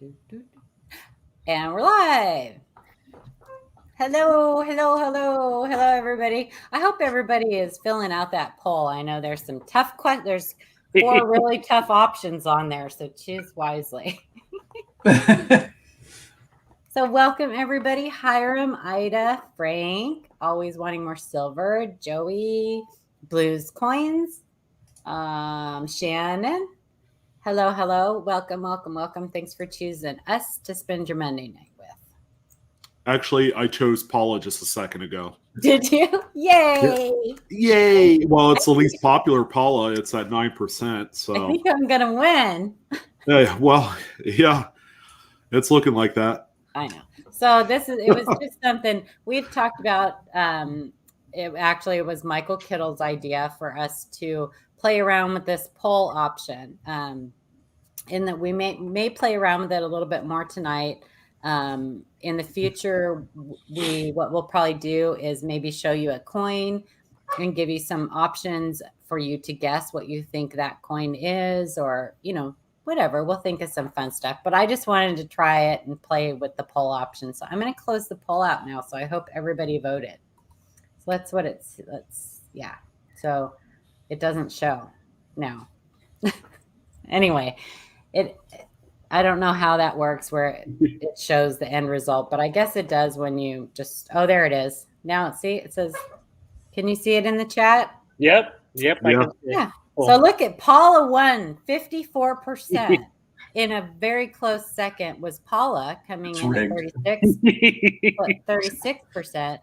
And we're live. Hello, everybody. I hope everybody is filling out that poll. I know there's some tough questions. There's 4 really tough options on there, so choose wisely. So welcome, everybody. Hiram, Ida, Frank, always wanting more silver, Joey, Blues Coins, Shannon. Hello. Welcome. Thanks for choosing us to spend your Monday night with. Actually, I chose Paula just a second ago. Did you? Yay! Yeah. Yay! Well, it's the least popular Paula. It's at 9%. So I think I'm gonna win. Yeah, it's looking like that. I know. So it was just something we've talked about. It was Michael Kittle's idea for us to play around with this poll option. In that we may play around with it a little bit more tonight. In the future, what we'll probably do is maybe show you a coin and give you some options for you to guess what you think that coin is, or whatever. We'll think of some fun stuff. But I just wanted to try it and play with the poll option. So I'm going to close the poll out now. So I hope everybody voted. So that's what So it doesn't show now. Anyway. I don't know how that works where it shows the end result, but I guess it does when you there it is. Now, see, it says, can you see it in the chat? Yep. I can see it. Yeah. Cool. So look at Paula won 54%. In a very close second was Paula coming in at 36%.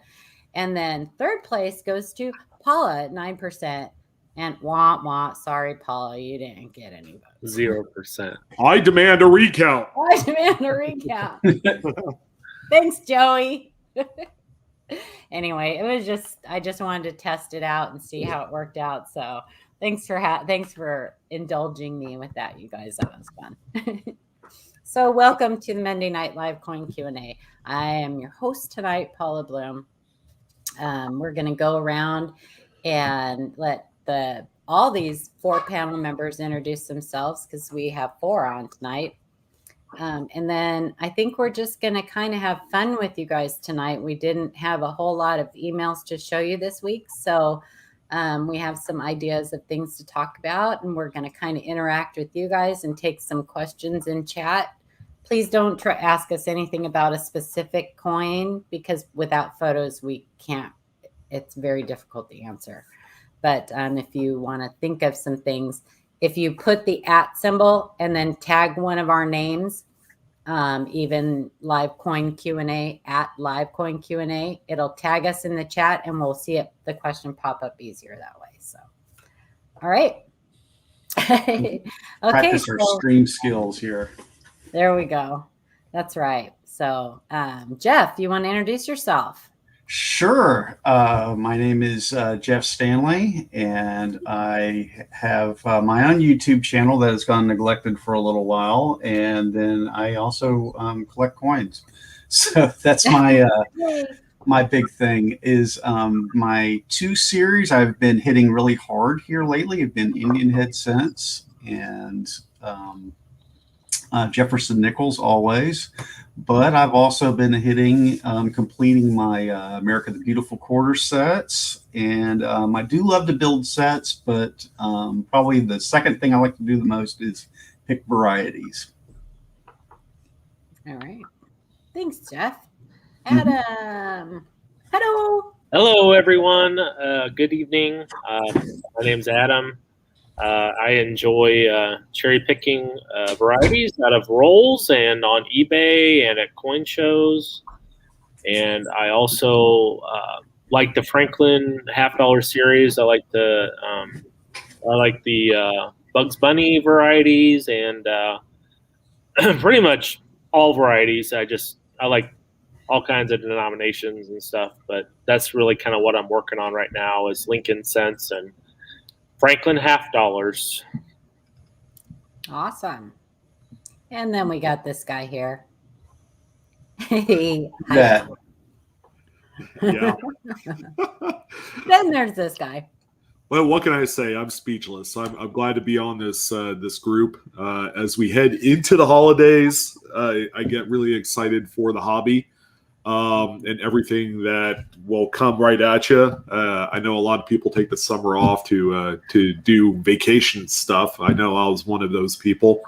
And then third place goes to Paula at 9%. And sorry, Paula, you didn't get any votes. 0%. I demand a recount. Thanks, Joey. Anyway, it was I just wanted to test it out and see how it worked out. So thanks for indulging me with that, you guys. That was fun. So welcome to the Monday Night Live Coin Q&A. I am your host tonight, Paula Bloom. We're going to go around and let all these 4 panel members introduce themselves, because we have 4 on tonight. And then I think we're just going to kind of have fun with you guys tonight. We didn't have a whole lot of emails to show you this week. So we have some ideas of things to talk about, and we're going to kind of interact with you guys and take some questions in chat. Please don't ask us anything about a specific coin, because without photos, we can't. It's very difficult to answer. But if you want to think of some things, if you put the @ symbol and then tag one of our names, even Live Coin Q&A at Live Coin Q&A, it'll tag us in the chat and we'll see the question pop up easier that way. So, all right. Okay. Practice our stream skills here. There we go. That's right. So, Jeff, you want to introduce yourself? Sure. My name is Jeff Stanley, and I have my own YouTube channel that has gone neglected for a little while, and then I also collect coins. So that's my my big thing is my 2 series I've been hitting really hard here lately have been Indian Head Cents and Jefferson Nickels always. But I've also been hitting, completing my America the Beautiful quarter sets. And I do love to build sets, but probably the second thing I like to do the most is pick varieties. All right. Thanks, Jeff. Adam. Hello, everyone. Good evening. My name's Adam. I enjoy cherry picking varieties out of rolls and on eBay and at coin shows. And I also like the Franklin $50 series. I like the Bugs Bunny varieties and pretty much all varieties. I like all kinds of denominations and stuff, but that's really kind of what I'm working on right now is Lincoln cents and Franklin $50. Awesome. And then we got this guy here. Hey. Yeah. Then there's this guy. Well, what can I say? I'm speechless. I'm glad to be on this group as we head into the holidays. I get really excited for the hobby and everything that will come right at you. I know a lot of people take the summer off to do vacation stuff. I know I was one of those people.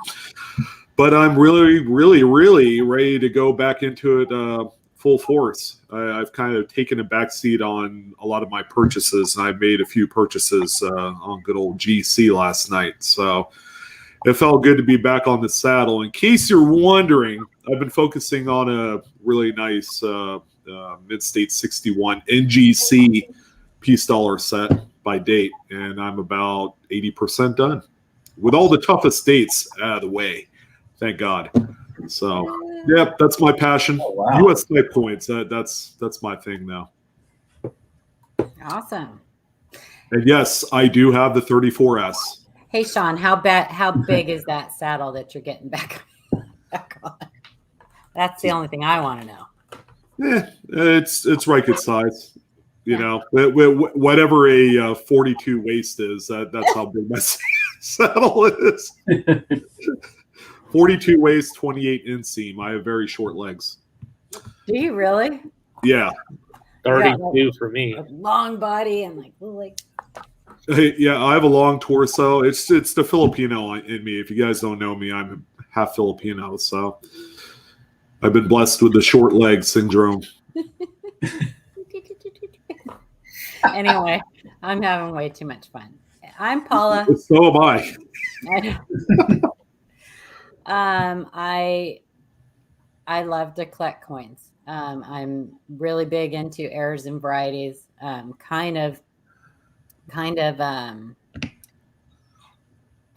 But I'm really, really, really ready to go back into it full force. I've kind of taken a backseat on a lot of my purchases, and I made a few purchases on good old GC last night. So it felt good to be back on the saddle. In case you're wondering, I've been focusing on a really nice Mid-State 61 NGC piece dollar set by date, and I'm about 80% done with all the toughest dates out of the way. Thank God. So, yeah, that's my passion. Oh, wow. US type points. That's my thing now. Awesome. And yes, I do have the 34S. Hey, Sean, how big is that saddle that you're getting back on? That's the only thing I want to know. It's right good size. You know, whatever a 42 waist is, that's how big my saddle is. 42 waist, 28 inseam. I have very short legs. Do you really? Yeah. 32 for me. A long body and like. Yeah, I have a long torso. It's the Filipino in me. If you guys don't know me, I'm half Filipino, so I've been blessed with the short leg syndrome. Anyway, I'm having way too much fun. I'm Paula. So am I. I love to collect coins. I'm really big into errors and varieties. Kind of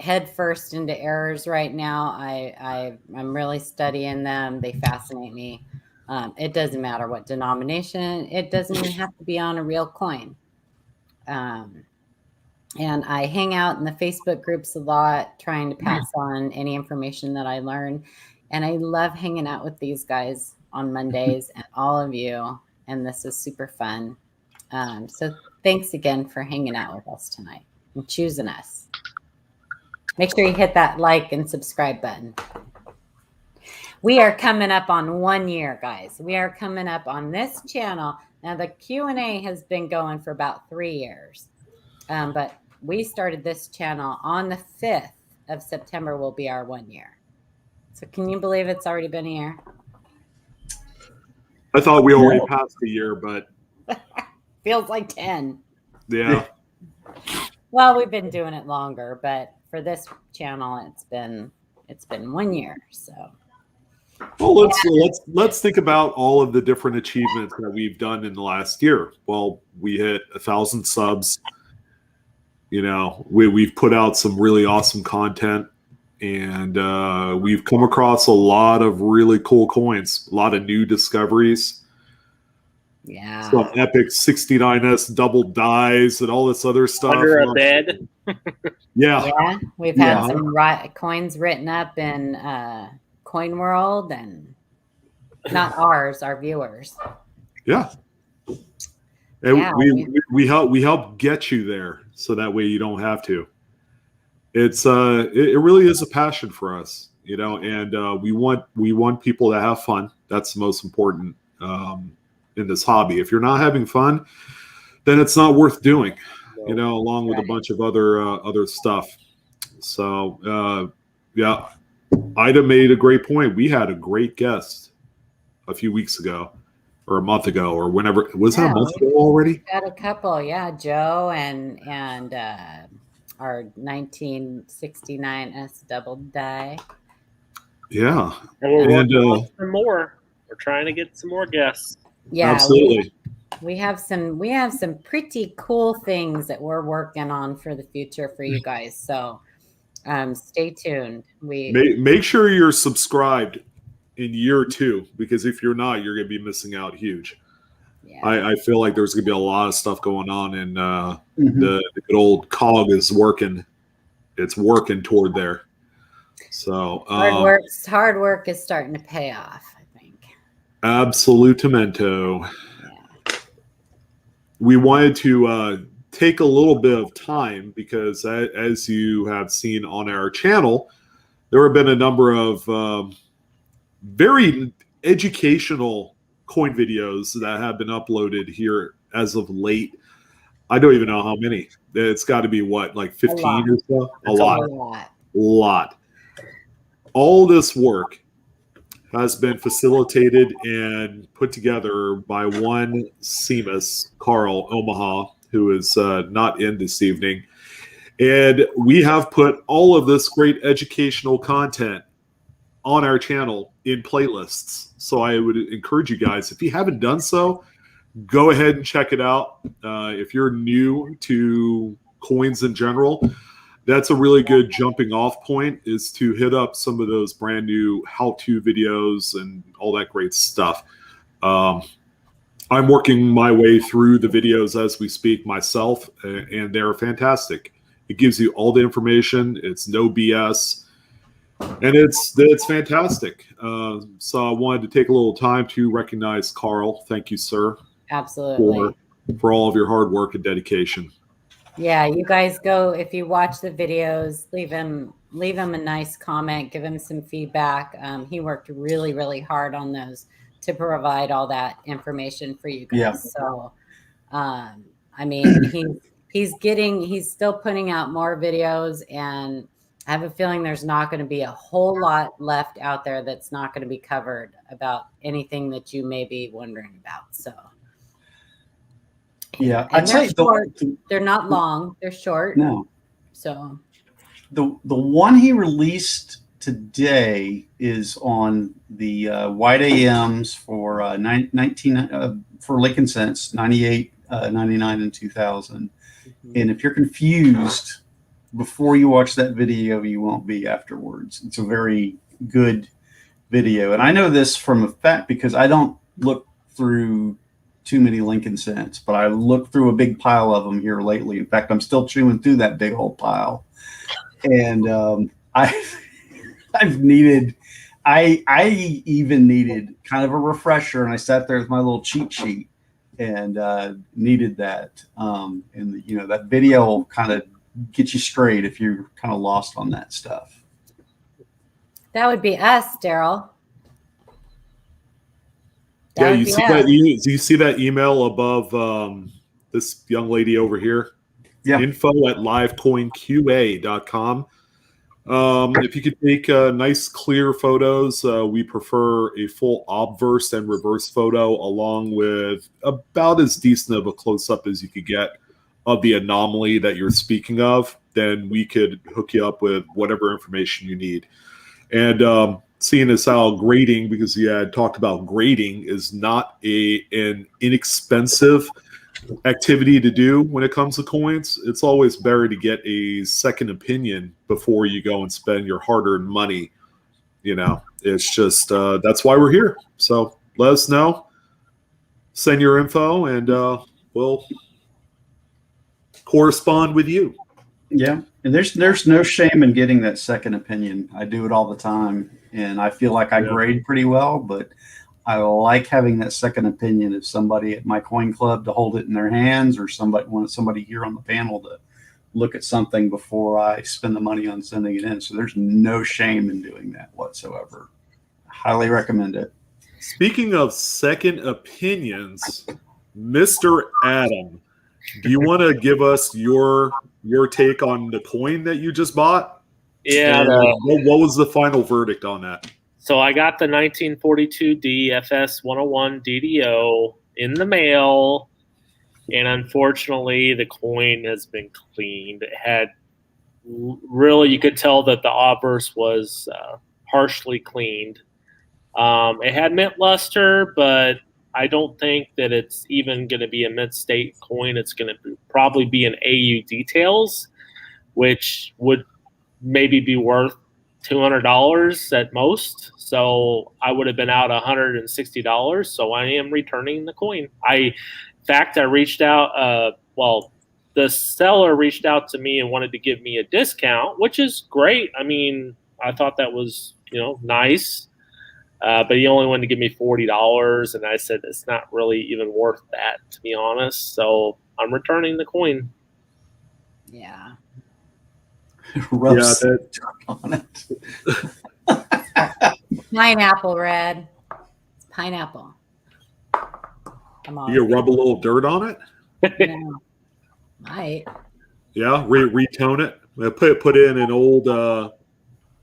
head first into errors right now. I'm really studying them. They fascinate me. It doesn't matter what denomination. It doesn't even have to be on a real coin. And I hang out in the Facebook groups a lot, trying to pass on any information that I learn. And I love hanging out with these guys on Mondays and all of you. And this is super fun. So thanks again for hanging out with us tonight and choosing us. Make sure you hit that like and subscribe button. We are coming up on 1 year, guys. We are coming up on this channel. Now, the Q&A has been going for about 3 years. But we started this channel on the 5th of September will be our 1 year. So can you believe it's already been a year? I thought we already passed the year, but feels like 10. Yeah. Well, we've been doing it longer, but for this channel, it's been 1 year. So. Well, let's think about all of the different achievements that we've done in the last year. Well, we hit 1,000 subs. You know, we've put out some really awesome content, and we've come across a lot of really cool coins, a lot of new discoveries. Yeah. Some epic 69S double dies and all this other stuff. Under a bed. Yeah. We've had some coins written up in Coin World, and not ours, our viewers. Yeah. And we help get you there, so that way you don't have to. It's it really is a passion for us, you know, and we want people to have fun. That's the most important in this hobby. If you're not having fun, then it's not worth doing, you know, along with a bunch of other stuff. So yeah, Ida made a great point. We had a great guest a few weeks ago, or a month ago, or whenever. Was that a month ago already? Had a couple, yeah. Joe and our 1969S double die. Yeah, And we're working on some more. We're trying to get some more guests. Yeah, absolutely. We have some pretty cool things that we're working on for the future for you guys. So stay tuned. Make sure you're subscribed in year 2, because if you're not, you're going to be missing out huge. Yeah. I feel like there's going to be a lot of stuff going on, and the good old cog is working. It's working toward there. So hard work is starting to pay off, I think. Absolutamento. Yeah. We wanted to take a little bit of time, because as you have seen on our channel, there have been a number of very educational coin videos that have been uploaded here as of late. I don't even know how many. It's got to be what, like 15 or so? A lot. All this work has been facilitated and put together by one Seamus, Carl Omaha, who is not in this evening. And we have put all of this great educational content on our channel in playlists. So I would encourage you guys, if you haven't done so, go ahead and check it out. If you're new to coins in general, that's a really good jumping off point, is to hit up some of those brand new how-to videos and all that great stuff. I'm working my way through the videos as we speak myself, and they're fantastic. It gives you all the information. It's no BS, and it's fantastic. So I wanted to take a little time to recognize Carl. Thank you, sir. Absolutely. For all of your hard work and dedication. Yeah, you guys go, if you watch the videos, leave him a nice comment, give him some feedback. He worked really, really hard on those to provide all that information for you guys. Yeah. So, I mean, he's still putting out more videos, and I have a feeling there's not going to be a whole lot left out there that's not going to be covered about anything that you may be wondering about. So, yeah, and they're short. They're not long. They're short. No. So the one he released today is on the white AMs for 19 for Lincoln Cents, 98, 99, and 2000. And if you're confused before you watch that video, you won't be afterwards. It's a very good video, and I know this from a fact because I don't look through too many Lincoln Cents, but I looked through a big pile of them here lately. In fact, I'm still chewing through that big old pile, and I even needed kind of a refresher, and I sat there with my little cheat sheet and needed that. And that video will kind of get you straight if you're kind of lost on that stuff. that would be us, Daryl. Yeah, you see that? You see that email above this young lady over here? Yeah. info@livecoinqa.com. If you could take nice, clear photos, we prefer a full obverse and reverse photo, along with about as decent of a close-up as you could get of the anomaly that you're speaking of. Then we could hook you up with whatever information you need. And seeing as how grading, because you had talked about grading, is not an inexpensive activity to do when it comes to coins, it's always better to get a second opinion before you go and spend your hard-earned money. It's just that's why we're here. So let us know, send your info, and we'll correspond with you. Yeah, and there's no shame in getting that second opinion. I do it all the time, and I feel like I grade pretty well, but I like having that second opinion of somebody at my coin club to hold it in their hands, or somebody here on the panel to look at something before I spend the money on sending it in. So there's no shame in doing that whatsoever. I highly recommend it. Speaking of second opinions, Mr. Adam, do you want to give us your take on the coin that you just bought? Yeah. What was the final verdict on that? So I got the 1942 DFS 101 DDO in the mail, and unfortunately the coin has been cleaned. It had you could tell that the obverse was harshly cleaned. It had mint luster, but I don't think that it's even going to be a mint state coin. It's going to probably be an AU details, which would maybe be worth $200 at most. So I would have been out $160. So I am returning the coin. I reached out. The seller reached out to me and wanted to give me a discount, which is great. I mean, I thought that was nice. But he only wanted to give me $40, and I said it's not really even worth that, to be honest. So I'm returning the coin. Yeah. On it. Pineapple red. It's pineapple. Come on. You rub a little dirt on it? Yeah. Might. Yeah, retone it. Put in an old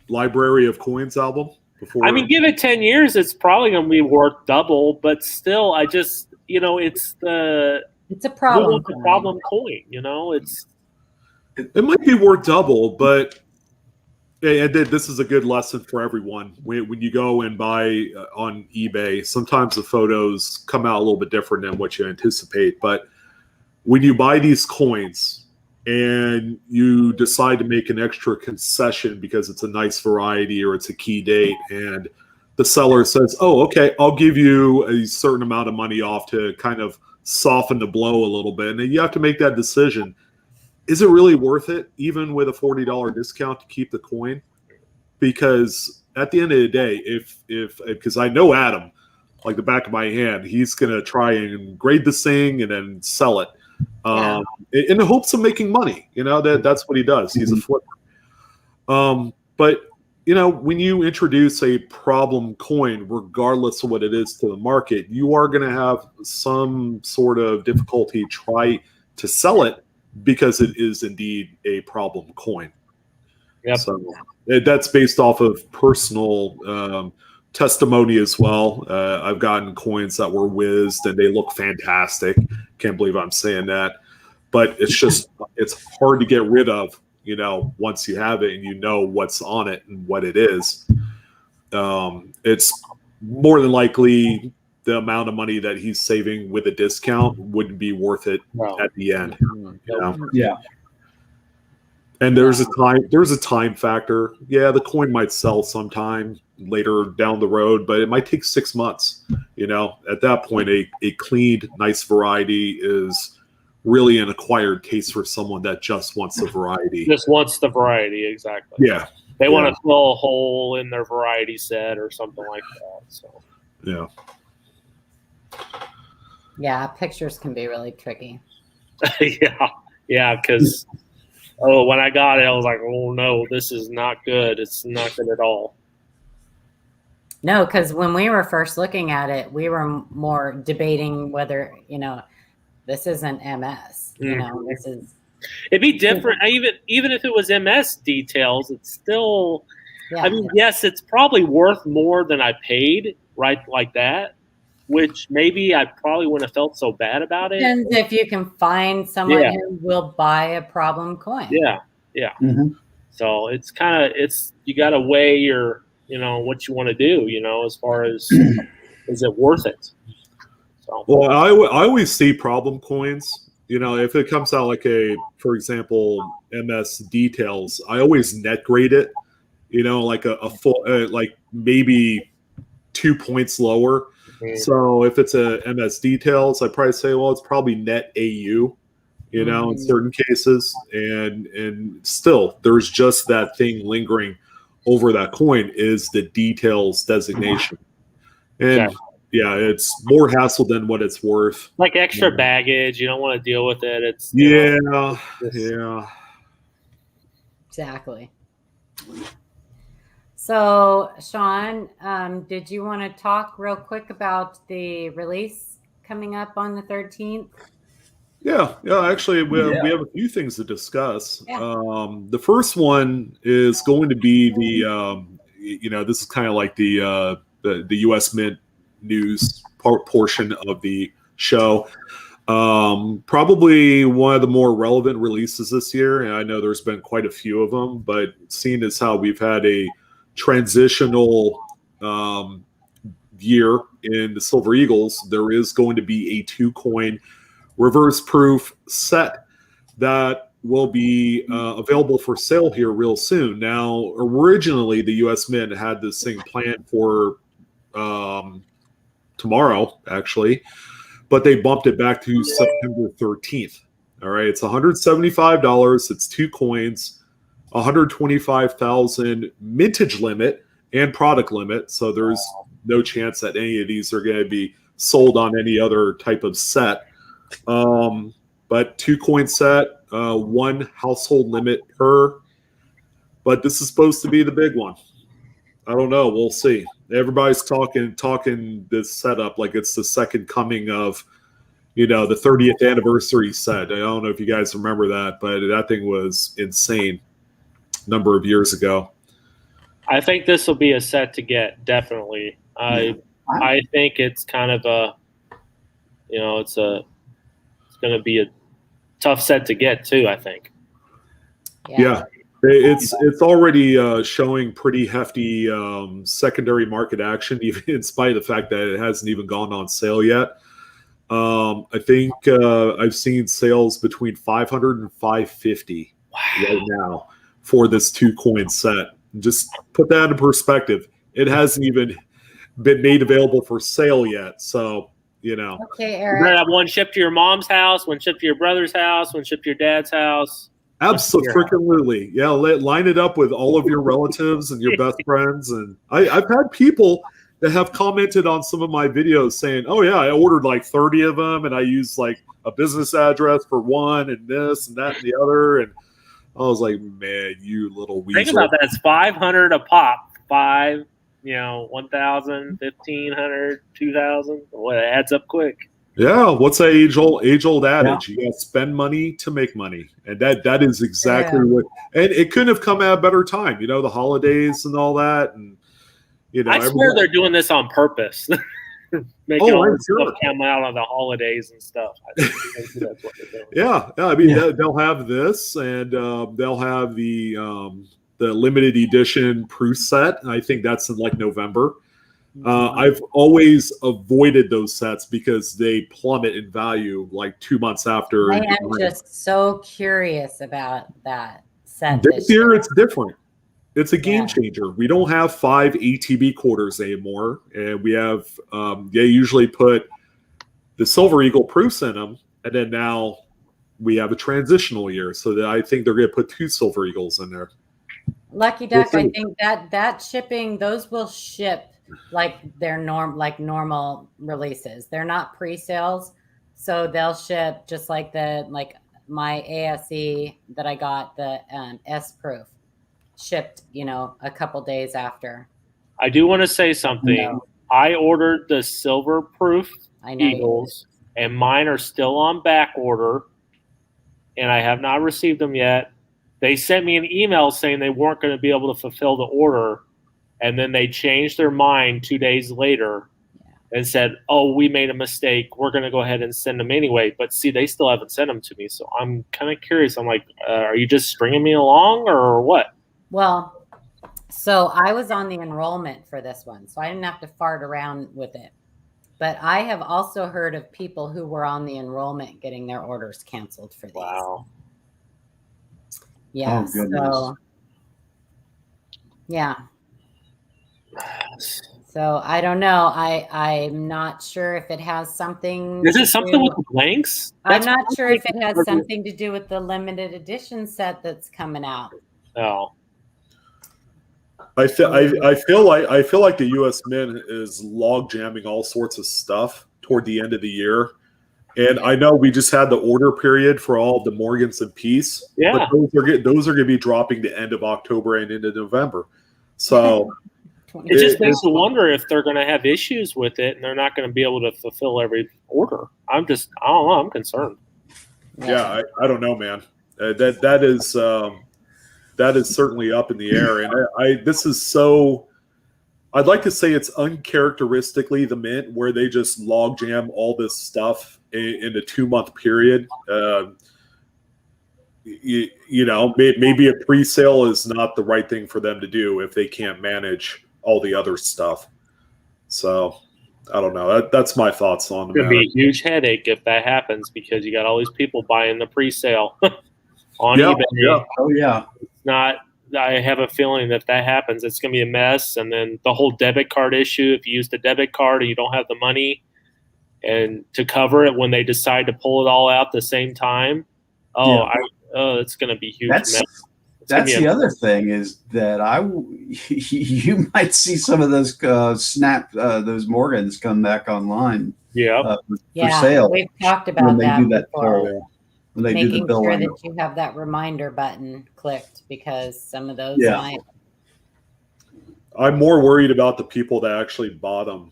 Library of Coins album before. I mean, give it 10 years, it's probably going to be worth double. But still, I just, it's a problem. It's a problem coin. It might be worth double, but this is a good lesson for everyone. When you go and buy on eBay, sometimes the photos come out a little bit different than what you anticipate. But when you buy these coins and you decide to make an extra concession because it's a nice variety or it's a key date, and the seller says, oh, okay, I'll give you a certain amount of money off to kind of soften the blow a little bit. And you have to make that decision. Is it really worth it, even with a $40 discount, to keep the coin? Because at the end of the day, because I know Adam, like the back of my hand, he's going to try and grade this thing and then sell it in the hopes of making money. That's what he does. He's a flipper. But when you introduce a problem coin, regardless of what it is to the market, you are going to have some sort of difficulty try to sell it, because it is indeed a problem coin. Yep. So that's based off of personal testimony as well. I've gotten coins that were whizzed and they look fantastic. Can't believe I'm saying that. But it's hard to get rid of, once you have it and you know what's on it and what it is. It's more than likely the amount of money that he's saving with a discount wouldn't be worth it at the end. Yeah. And there's a time factor. Yeah, the coin might sell sometime later down the road, but it might take 6 months. At that point, a cleaned, nice variety is really an acquired taste for someone that just wants the variety. Just wants the variety, exactly. Yeah. They want to fill a hole in their variety set or something like that. So. Yeah. Yeah, pictures can be really tricky. Yeah, because when I got it, I was like, oh no, this is not good. It's not good at all. No, because when we were first looking at it, we were more debating whether this isn't MS. This is. It'd be different. Even if it was MS details, it's still. Yeah. I mean, yes, it's probably worth more than I paid, right? Like that. Which maybe I probably wouldn't have felt so bad about it. Depends if you can find someone who will buy a problem coin. Yeah. Mm-hmm. So it's you got to weigh your, what you want to do, as far as is it worth it? So. Well, I always see problem coins. If it comes out like for example, MS details, I always net grade it. Like a full, like maybe 2 points lower. So if it's a MS details, I'd probably say, well, it's probably net AU, in certain cases. And still, there's just that thing lingering over that coin is the details designation. And it's more hassle than what it's worth. Like extra baggage. You don't want to deal with it. It's yeah. Exactly. So, Sean, did you want to talk real quick about the release coming up on the 13th? Yeah. Actually, we have a few things to discuss. Yeah. The first one is going to be this is kind of like the U.S. Mint news portion of the show. Probably one of the more relevant releases this year, and I know there's been quite a few of them, but seeing as how we've had a transitional year in the Silver Eagles, there is going to be a 2-coin reverse proof set that will be available for sale here real soon. Now, originally, the U.S. Mint had this thing planned for tomorrow, actually, but they bumped it back to September 13th. All right, it's $175. It's 2 coins. 125,000 mintage limit and product limit. So there's no chance that any of these are going to be sold on any other type of set. But 2-coin set, 1 household limit per. But this is supposed to be the big one. I don't know. We'll see. Everybody's talking this setup like it's the second coming of, the 30th anniversary set. I don't know if you guys remember that, but that thing was insane a number of years ago. I think this will be a set to get, definitely. I think it's kind of a, it's going to be a tough set to get too, I think. Yeah. It's already showing pretty hefty secondary market action, even in spite of the fact that it hasn't even gone on sale yet. I think I've seen sales between 500 and 550 right now for this 2-coin set. Just put that in perspective. It hasn't even been made available for sale yet. So, Okay, You're Eric. going to have one shipped to your mom's house, one shipped to your brother's house, one shipped to your dad's house. Absolutely. Yeah, line it up with all of your relatives and your best friends. And I've had people that have commented on some of my videos saying, oh, yeah, I ordered like 30 of them, and I used like a business address for one and this and that and the other. And I was like, man, you little weasel. Think about that. It's 500 a pop. 1,000, 1,500, 2,000. Well, it adds up quick. Yeah, what's that age-old adage? You got to spend money to make money, and that is exactly what. And it couldn't have come at a better time, the holidays and all that, and I swear they're doing this on purpose, making all this stuff come out on the holidays and stuff. I think that's what they're doing. Yeah. I mean, they'll have this, and they'll have the limited edition proof set. And I think that's in like November. I've always avoided those sets because they plummet in value like 2 months after. I am just so curious about that set. This year it's different. It's a game changer. We don't have 5 ATB quarters anymore, and we have they usually put the Silver Eagle proofs in them, and then now we have a transitional year, so that I think they're going to put 2 Silver Eagles in there. Lucky Duck, I think that shipping, those will ship like they're normal releases. They're not pre-sales, so they'll ship just like my ASE that I got, the S proof shipped a couple days after. I do want to say something. I ordered the silver proof Eagles, and mine are still on back order, and I have not received them yet. They sent me an email saying they weren't going to be able to fulfill the order, and then they changed their mind 2 days later and said, oh, we made a mistake. We're going to go ahead and send them anyway. But see, they still haven't sent them to me, so I'm kind of curious. I'm like, are you just stringing me along or what? Well, so I was on the enrollment for this one, so I didn't have to fart around with it. But I have also heard of people who were on the enrollment getting their orders canceled for these. Wow. Yeah. Oh, goodness. So I don't know. I'm not sure if it has something. Is it something with the blanks? I'm not sure if it has something to do with the limited edition set that's coming out. Oh. I feel like the U.S. Mint is log jamming all sorts of stuff toward the end of the year, and I know we just had the order period for all the Morgans and Peace. Yeah, but those are going to be dropping the end of October and into November. So it just makes you wonder if they're going to have issues with it and they're not going to be able to fulfill every order. I don't know. I'm concerned. Yeah, I don't know, man. That is certainly up in the air, and this is so. I'd like to say it's uncharacteristically the Mint, where they just log jam all this stuff in a 2-month period. Maybe a pre-sale is not the right thing for them to do if they can't manage all the other stuff. So I don't know. That's my thoughts on the matter. It's going to be a huge headache if that happens because you got all these people buying the pre-sale on eBay. Yeah. Oh yeah. I have a feeling that happens, it's going to be a mess. And then the whole debit card issue, if you use the debit card and you don't have the money and to cover it when they decide to pull it all out at the same time, it's going to be a huge mess. That's the other thing is that you might see some of those those Morgans come back online. Yeah. For sale. We've talked about that before. When they making do the billing. sure that you have that reminder button clicked because some of those might. I'm more worried about the people that actually bought them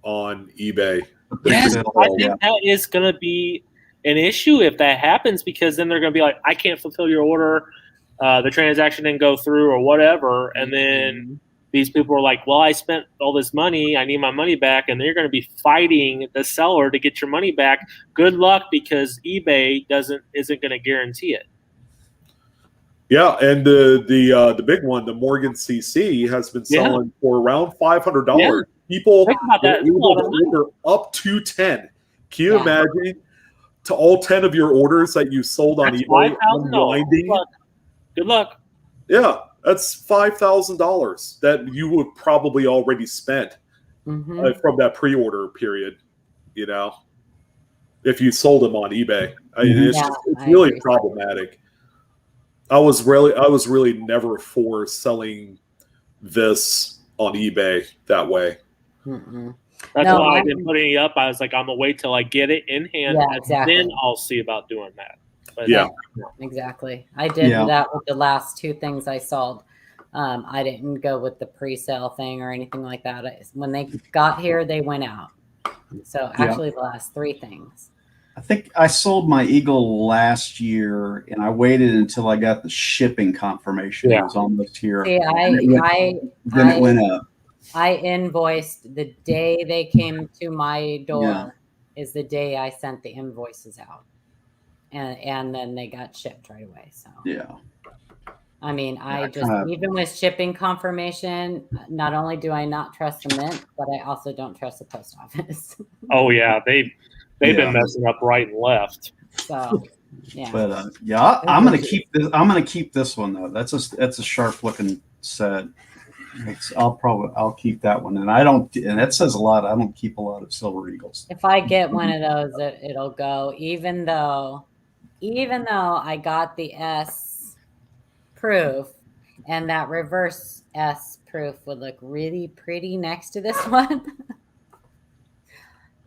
on eBay. Yes, I think that is going to be an issue if that happens, because then they're going to be like, I can't fulfill your order. The transaction didn't go through or whatever. And then these people are like, well, I spent all this money. I need my money back. And they're going to be fighting the seller to get your money back. Good luck, because eBay isn't going to guarantee it. Yeah, and the big one, the Morgan CC, has been selling for around $500. Yeah. People Think about that. are able to order up to 10. Can you imagine to all 10 of your orders that you sold on eBay? $5,000. Good luck. Yeah, that's $5,000 that you would probably already spent from that pre-order period. You know, if you sold them on eBay, it's really problematic. I was really never for selling this on eBay that way. That's why I didn't put any up. I was like, I'm gonna wait till I get it in hand, and then I'll see about doing that. But exactly. I did that with the last two things I sold. I didn't go with the pre-sale thing or anything like that. When they got here, they went out. So actually, the last three things. I think I sold my Eagle last year, and I waited until I got the shipping confirmation. It was almost here. See, then it went up. I invoiced the day they came to my door. Is the day I sent the invoices out, and then they got shipped right away. So I mean, even with shipping confirmation, not only do I not trust the mint, but I also don't trust the post office. Oh yeah, they've been messing up right and left. So but I'm gonna keep this. I'm gonna keep this one though. That's a sharp looking set. I'll keep that one, and that says a lot. I don't keep a lot of silver eagles. If I get one of those, it'll go. Even though I got the S proof, and that reverse S proof would look really pretty next to this one.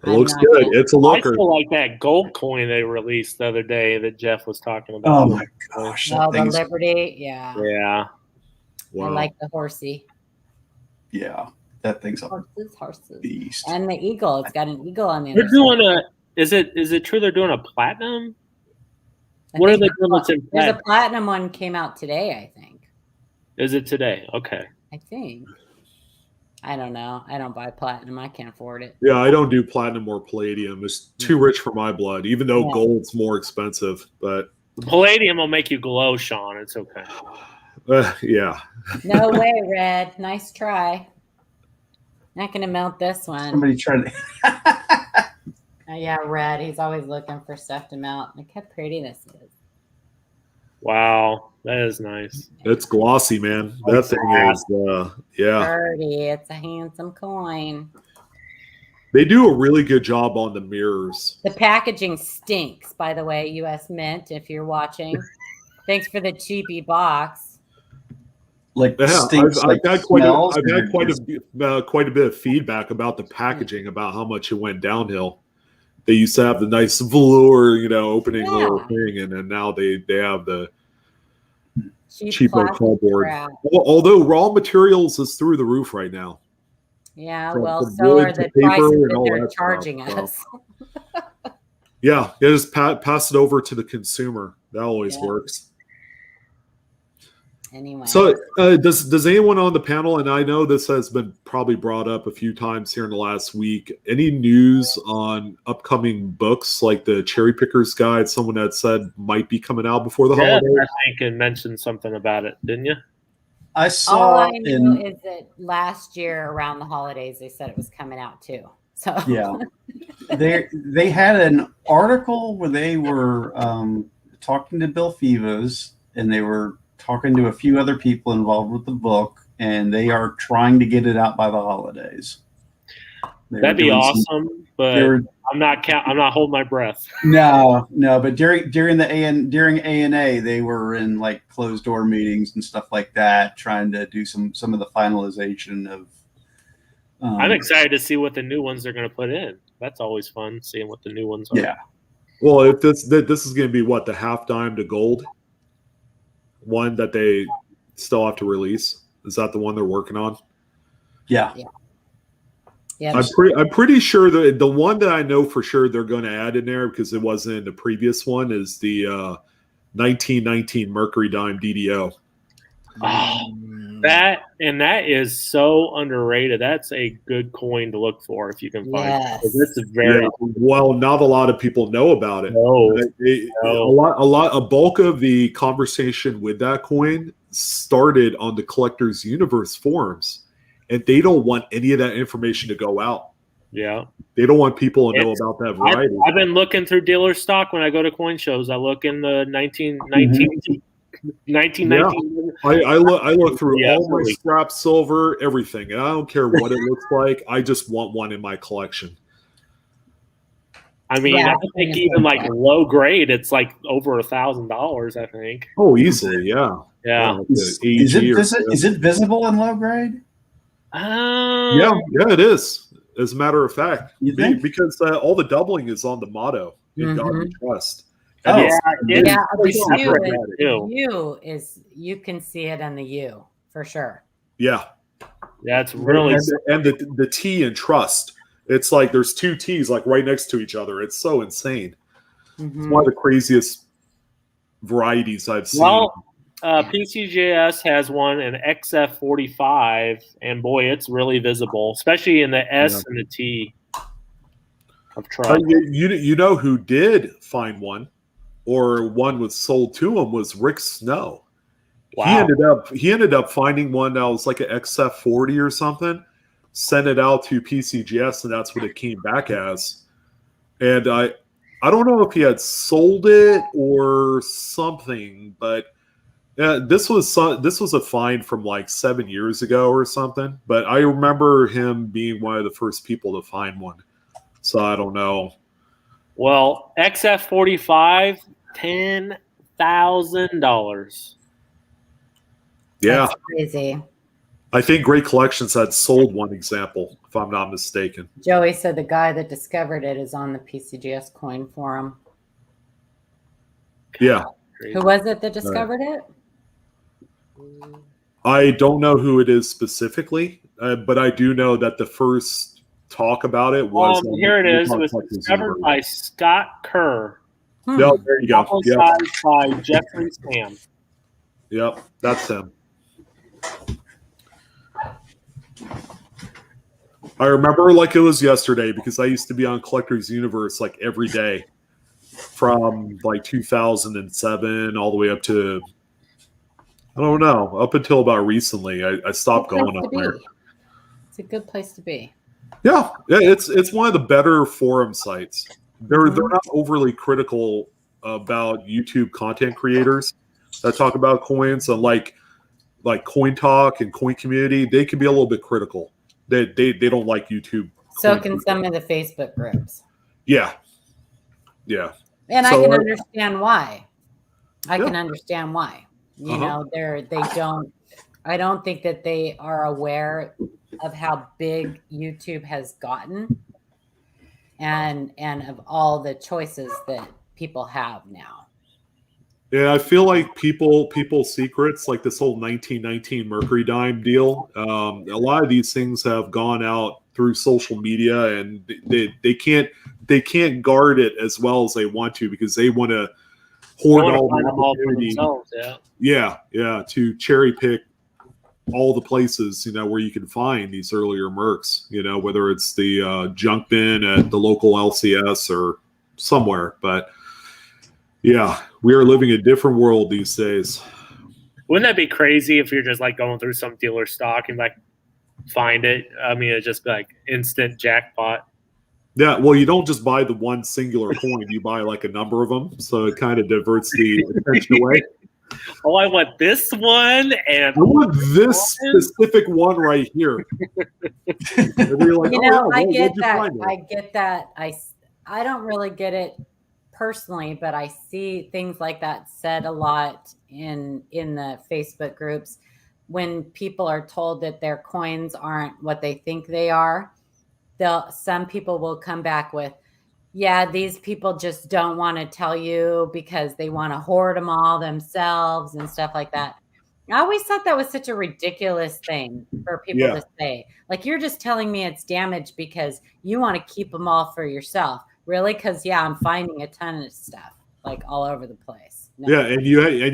It looks good. It's a looker. I feel like that gold coin they released the other day that Jeff was talking about. Oh my gosh! The Liberty, yeah. Wow. I like the horsey. Yeah, that thing's a horses. Beast. And the eagle, it's got an eagle on the They're other doing side. is it true they're doing a platinum? What are they doing that's in platinum? There's a platinum one came out today, I think. Is it today? Okay. I think. I don't know. I don't buy platinum. I can't afford it. Yeah, I don't do platinum or palladium. It's too rich for my blood, even though gold's more expensive. But palladium will make you glow, Sean. It's okay. Yeah. No way, Red. Nice try. Not going to melt this one. Somebody tried to. Yeah, Red. He's always looking for stuff to melt. Look how pretty this is. Wow. That is nice. It's glossy, man. That thing is, Pretty. It's a handsome coin. They do a really good job on the mirrors. The packaging stinks, by the way, U.S. Mint, if you're watching. Thanks for the cheapy box. I've had quite a bit of feedback about the packaging, about how much it went downhill. They used to have the nice velour, opening little thing, and then now they have the cheaper cardboard. Well, although raw materials is through the roof right now. Yeah, so are the prices that they're charging us. Yeah, just pass it over to the consumer. That always works. Anyway. So does anyone on the panel, and I know this has been probably brought up a few times here in the last week, any news on upcoming books like the Cherry Picker's Guide, someone that said might be coming out before the holidays? I think and mentioned something about it, didn't you? I saw. All I know is that last year around the holidays they said it was coming out too. So they had an article where they were talking to Bill Fevos, and they were talking to a few other people involved with the book, and they are trying to get it out by the holidays. That'd be awesome, but I'm not holding my breath. No, but during ANA, they were in like closed door meetings and stuff like that, trying to do some of the finalization of. I'm excited to see what the new ones they're going to put in. That's always fun, seeing what the new ones are. Yeah. Well, if this is going to be the half dime to gold one that they still have to release. Is that the one they're working on? Yeah. Yeah. I'm pretty sure that the one that I know for sure they're going to add in there, because it wasn't in the previous one, is the 1919 Mercury Dime DDO. That is so underrated. That's a good coin to look for if you can find it. This is very well. Not a lot of people know about it. A bulk of the conversation with that coin started on the Collectors Universe forums, and they don't want any of that information to go out. Yeah, they don't want people to know about that variety. I've been looking through dealer stock when I go to coin shows. I look in the 1919. Yeah. I look through all my scrap silver, everything, and I don't care what it looks like. I just want one in my collection. I mean, I think even like low grade, it's like over $1,000. I think. Oh, easily, yeah. Is it visible in low grade? Yeah, it is. As a matter of fact, because all the doubling is on the motto in God we trust. The U is, you can see it in the U for sure. Yeah, that's really and the T in trust. It's like there's two T's like right next to each other. It's so insane. It's one of the craziest varieties I've seen. Well, PCGS has one, an XF45, and boy, it's really visible, especially in the S and the T of trust. You know who did find one? Or one was sold to him was Rick Snow. Wow. He ended up finding one that was like an XF40 or something, sent it out to PCGS, and that's what it came back as. And I don't know if he had sold it or something, but this was a find from like 7 years ago or something. But I remember him being one of the first people to find one. So I don't know. Well, XF45. $10,000. Yeah, that's crazy. I think Great Collections had sold one example, if I'm not mistaken. Joey said the guy that discovered it is on the PCGS coin forum. Yeah. Who was it that discovered it? I don't know who it is specifically, but I do know that the first talk about it was. Here it is. It was discovered by Scott Kerr. Yep, there you go. Publicized by Jeffrey Sam. Yep, that's him. I remember like it was yesterday because I used to be on Collectors Universe like every day from like 2007 all the way up to, I don't know, up until about recently. I stopped going up there. It's a good place to be. Yeah, it's one of the better forum sites. They're not overly critical about YouTube content creators that talk about coins, and like Coin Talk and Coin Community, they can be a little bit critical. They don't like YouTube. So can some of the Facebook groups. Yeah. And I can understand why. I can understand why. You know, I don't think that they are aware of how big YouTube has gotten and of all the choices that people have now. Yeah, I feel like people's secrets, like this whole 1919 Mercury Dime deal, a lot of these things have gone out through social media, and they can't guard it as well as they want to because they want to hoard all the opportunity. Yeah, to cherry pick all the places, where you can find these earlier mercs, whether it's the junk bin at the local LCS or somewhere. But yeah, we are living a different world these days. Wouldn't that be crazy if you're just like going through some dealer stock and like find it? I mean, it's just like instant jackpot. Yeah, well, you don't just buy the one singular coin; you buy like a number of them, so it kind of diverts the attention away. Oh, I want this one, and I want this specific one right here. Like, I get that. I get that. I don't really get it personally, but I see things like that said a lot in the Facebook groups when people are told that their coins aren't what they think they are. Some people will come back with, yeah, these people just don't want to tell you because they want to hoard them all themselves and stuff like that. I always thought that was such a ridiculous thing for people to say. Like, you're just telling me it's damaged because you want to keep them all for yourself. Really? Because I'm finding a ton of stuff like all over the place. No. Yeah, and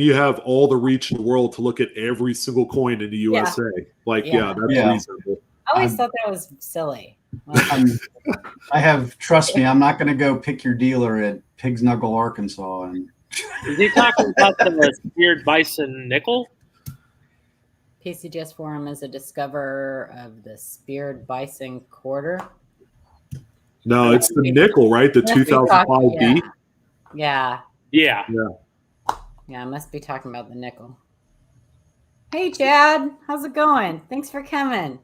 you have all the reach in the world to look at every single coin in the USA. Like, that's reasonable. I always thought that was silly. I have, trust me, I'm not going to go pick your dealer at Pigs Knuckle, Arkansas. And is he talking about the speared bison nickel? PCGS Forum is a discoverer of the speared bison quarter. No, it's the nickel, right? The 2005B. Yeah. I must be talking about the nickel. Hey, Chad, how's it going? Thanks for coming.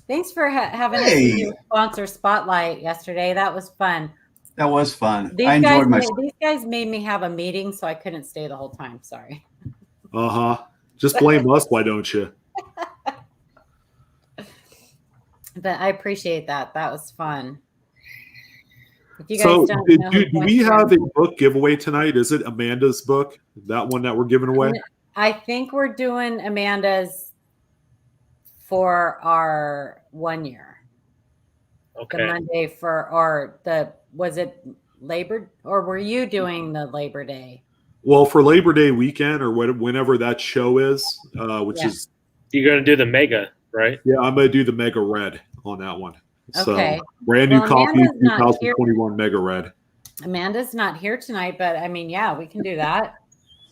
Thanks for having us do sponsor spotlight yesterday. That was fun. That was fun. I enjoyed myself. These guys made me have a meeting, so I couldn't stay the whole time. Sorry. Just blame us, why don't you? But I appreciate that. That was fun. If you guys don't know do we have a book giveaway tonight? Is it Amanda's book? That one that we're giving away? I think we're doing Amanda's for our 1 year. Okay. The Monday was it Labor, or were you doing the Labor Day? Well, for Labor Day weekend or whenever that show is, which is... You're going to do the Mega, right? Yeah, I'm going to do the Mega Red on that one. Okay. So, brand new copy, 2021 Mega Red. Amanda's not here tonight, but I mean, we can do that.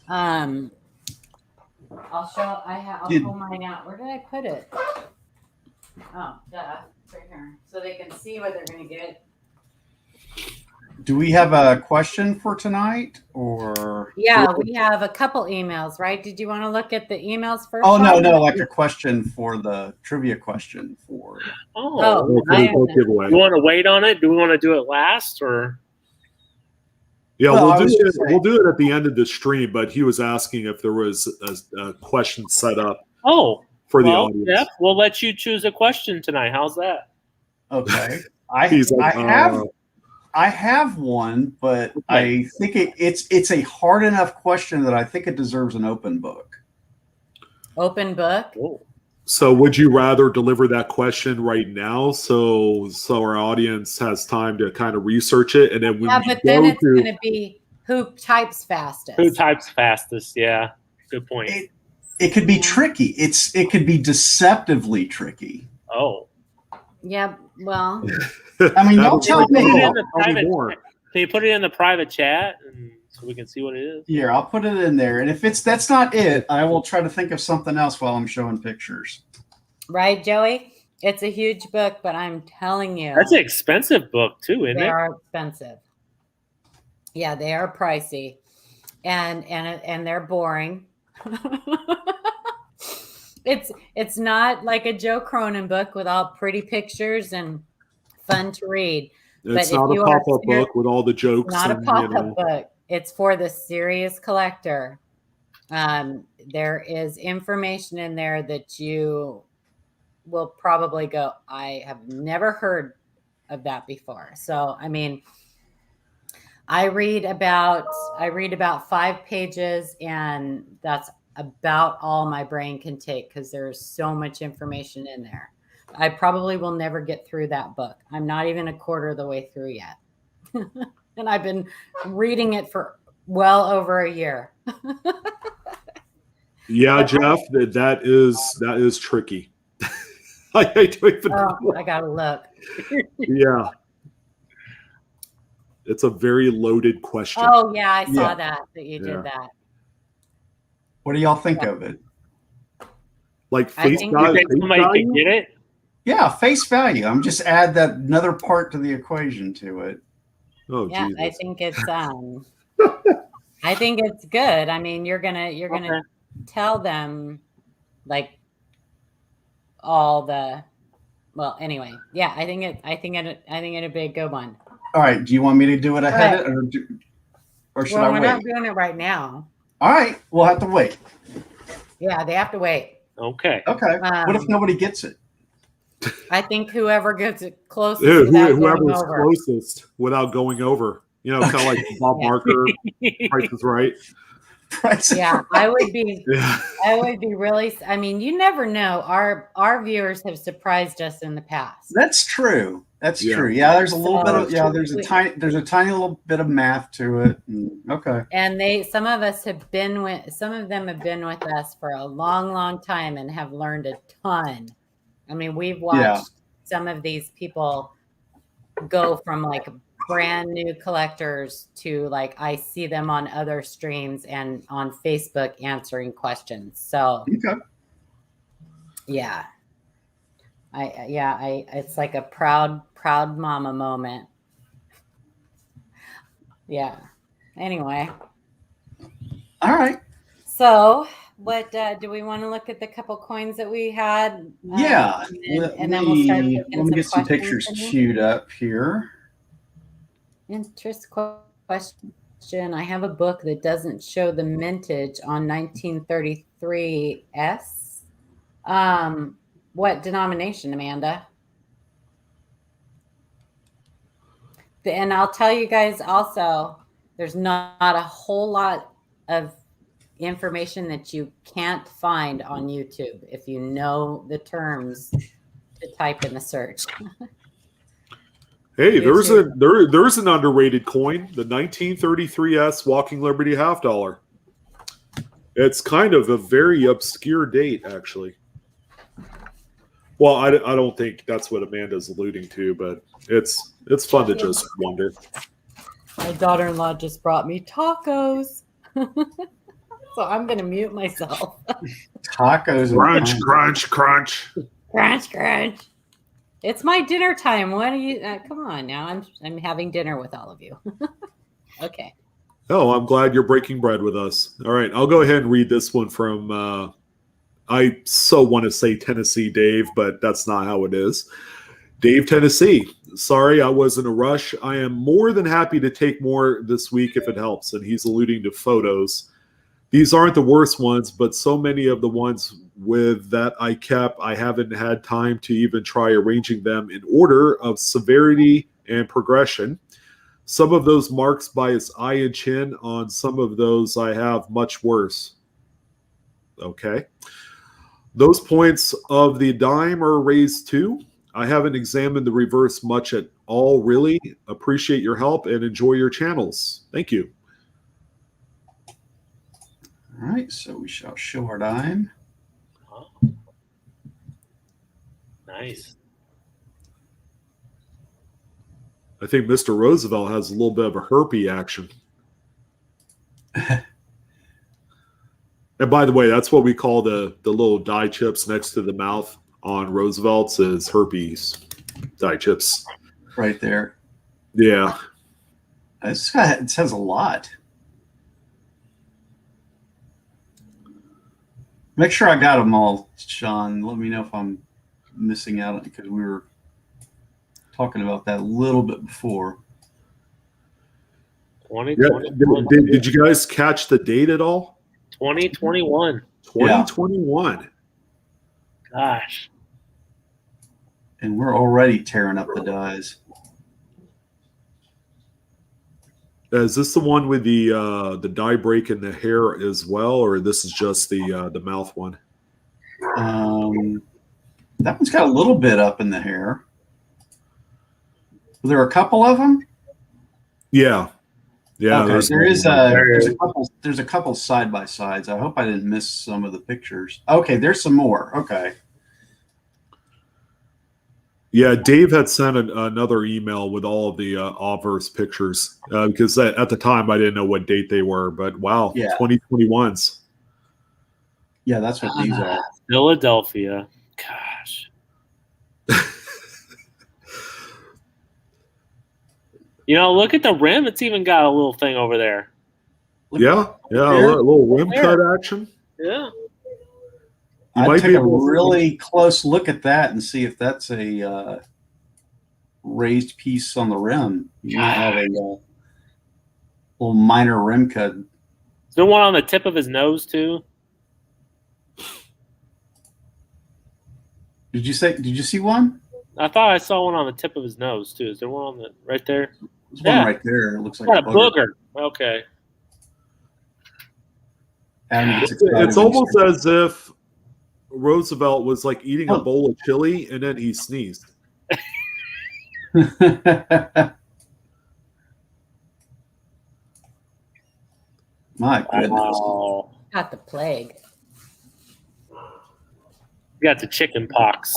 I'll show. I'll pull mine out. Where did I put it? Oh, duh, it's right here, so they can see what they're going to get. Do we have a question for tonight, or? Yeah, we have a couple emails, right? Did you want to look at the emails first? Oh, no, like a question for the trivia question for. You want to wait on it? Do we want to do it last, or? Yeah, we'll do it at the end of the stream, but he was asking if there was a question set up for the audience. Yeah, we'll let you choose a question tonight. How's that? Okay. I have one, but I think it's a hard enough question that I think it deserves an open book. Open book? Oh. So would you rather deliver that question right now so our audience has time to kind of research it? And then then it's going to be who types fastest. Who types fastest, yeah. Good point. It could be tricky. It could be deceptively tricky. Oh. Yeah, well. I mean, don't tell me. Can you put it in the private chat so we can see what it is? Yeah, I'll put it in there. And if that's not it, I will try to think of something else while I'm showing pictures. Right, Joey? It's a huge book, but I'm telling you. That's an expensive book, too, isn't it? They are expensive. Yeah, they are pricey. And they're boring. It's not like a Joe Cronin book with all pretty pictures and fun to read. It's not a pop-up book with all the jokes. Not a pop-up book. It's for the serious collector. There is information in there that you will probably go, I have never heard of that before. So, I mean, I read about 5 pages, and that's about all my brain can take because there's so much information in there. I probably will never get through that book. I'm not even a quarter of the way through yet. And I've been reading it for well over a year. Yeah, Jeff, that is tricky. I gotta look. Yeah. It's a very loaded question. Oh yeah, I saw that you did that. What do y'all think of it? Like face value? Somebody can get it? Yeah, face value. I'm just add that another part to the equation to it. Oh, yeah, Jesus. I think it's I think it's good. I mean, you're gonna tell them like all the. Well, anyway, yeah, I think it'd be a good one. All right. Do you want me to do it ahead, or should I wait? We're not doing it right now. All right, we'll have to wait. Yeah, they have to wait. Okay. What if nobody gets it? I think whoever gets it closest. Whoever's closest without going over. You know, kind of like Bob Marker, Price is Right. price. Yeah, I would be. Yeah. I would be really. I mean, you never know. Our viewers have surprised us in the past. That's true. That's Yeah. true. Yeah, there's a little bit of That's there's a tiny little bit of math to it. Okay. And some of them have been with us for a long, long time and have learned a ton. I mean, we've watched some of these people go from like brand new collectors to like I see them on other streams and on Facebook answering questions. So Okay. yeah. It's like a proud mama moment. Yeah. Anyway. All right. So what do we want to look at the couple coins that we had? Yeah. And then we'll start let me get some pictures queued up here. Interest question. I have a book that doesn't show the mintage on 1933 S. What denomination, Amanda? And I'll tell you guys also, there's not a whole lot of information that you can't find on YouTube if you know the terms to type in the search. Hey, there's an underrated coin, the 1933S Walking Liberty half dollar. It's kind of a very obscure date, actually. Well, I don't think that's what Amanda's alluding to, but it's fun to just wonder. My daughter-in-law just brought me tacos. So I'm going to mute myself. Tacos. Crunch, crunch, crunch. Crunch, crunch. It's my dinner time. What are you? Come on now. I'm having dinner with all of you. Okay. Oh, I'm glad you're breaking bread with us. All right, I'll go ahead and read this one from, I so want to say Tennessee Dave, but that's not how it is. Dave, Tennessee. Sorry, I was in a rush. I am more than happy to take more this week if it helps. And he's alluding to photos. These aren't the worst ones, but so many of the ones with that I kept, I haven't had time to even try arranging them in order of severity and progression. Some of those marks by his eye and chin. On some of those, I have much worse. Okay. Those points of the dime are raised too. I haven't examined the reverse much at all, really. Appreciate your help and enjoy your channels. Thank you. All right, so we shall show our dime. Oh. Nice. I think Mr. Roosevelt has a little bit of a herpy action. And by the way, that's what we call the little dye chips next to the mouth on Roosevelt's is herpes dye chips. Right there. Yeah. It says a lot. Make sure I got them all, Sean. Let me know if I'm missing out because we were talking about that a little bit before. 2021. Did you guys catch the date at all? 2021. 2021. Gosh. And we're already tearing up the dies. Is this the one with the dye break in the hair as well, or this is just the mouth one? That one's got a little bit up in the hair. Were there a couple of them? Yeah. Yeah. Okay, there's a couple side by sides. I hope I didn't miss some of the pictures. Okay, there's some more. Okay. Yeah, Dave had sent another email with all of the obverse pictures because at the time I didn't know what date they were, but wow, Yeah. 2021s. Yeah, that's what these are. Philadelphia. Gosh. You know, look at the rim. It's even got a little thing over there. Yeah, a little rim cut action. Yeah. I'd take a really close look at that and see if that's a raised piece on the rim. You might have a little minor rim cut. Is there one on the tip of his nose too? Did you see one? I thought I saw one on the tip of his nose too. Is there one on the right there? There's one right there. It looks like a booger. Okay. Adam gets excited. It's almost as if Roosevelt was like eating a bowl of chili and then he sneezed. My goodness. Oh, Got the plague. you got the chicken pox.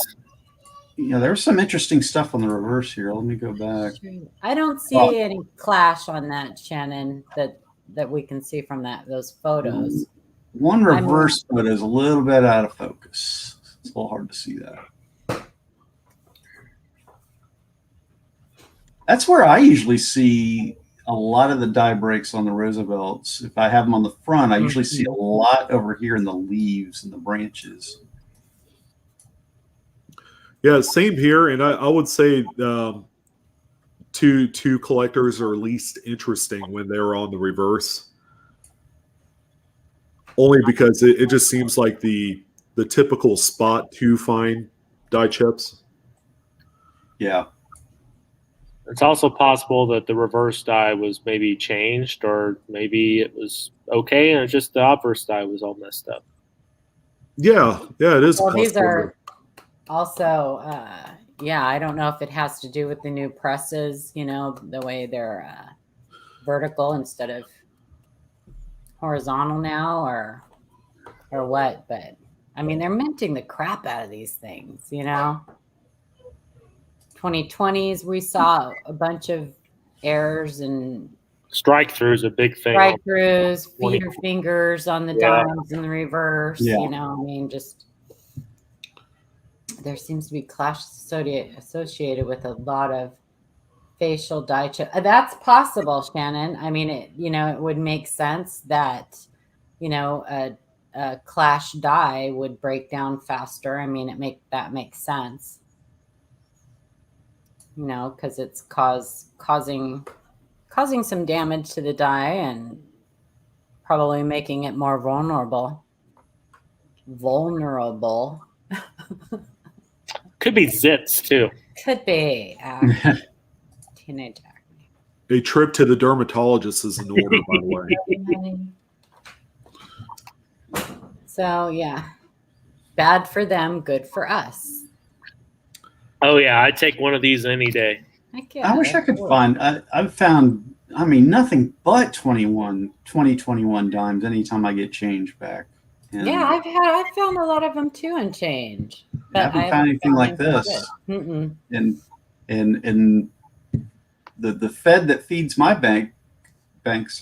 Yeah, there's some interesting stuff on the reverse here. Let me go back. I don't see any clash on that, Shannon, that we can see from those photos. One reverse photo is a little bit out of focus. It's a little hard to see that. That's where I usually see a lot of the die breaks on the Roosevelts. If I have them on the front, I usually see a lot over here in the leaves and the branches. Yeah, same here. And I would say two collectors are least interesting when they're on the reverse. Only because it just seems like the typical spot to find die chips. Yeah. It's also possible that the reverse die was maybe changed, or maybe it was okay and it's just the obverse die was all messed up. Yeah, it is. Well, these are also, I don't know if it has to do with the new presses, the way they're vertical instead of horizontal now, or what. But I mean, they're minting the crap out of these things, 2020s, we saw a bunch of errors and strike throughs, a big thing. Strike throughs, feeder fingers on the dimes in the reverse. Yeah. Just there seems to be clash associated with a lot of facial die chip. That's possible, Shannon. I mean, it would make sense that a clash die would break down faster. I mean, that makes sense. Because it's causing some damage to the die and probably making it more vulnerable. Could be zits too. Could be. Teenage acne. A trip to the dermatologist is in order, by the way. So yeah, bad for them, good for us. Oh yeah, I'd take one of these any day. I wish I could find. I've found. I mean, nothing but 2021 dimes anytime I get change back. And yeah, I've found a lot of them too in change, but I haven't found anything like this. Mm-mm. And the Fed that feeds my banks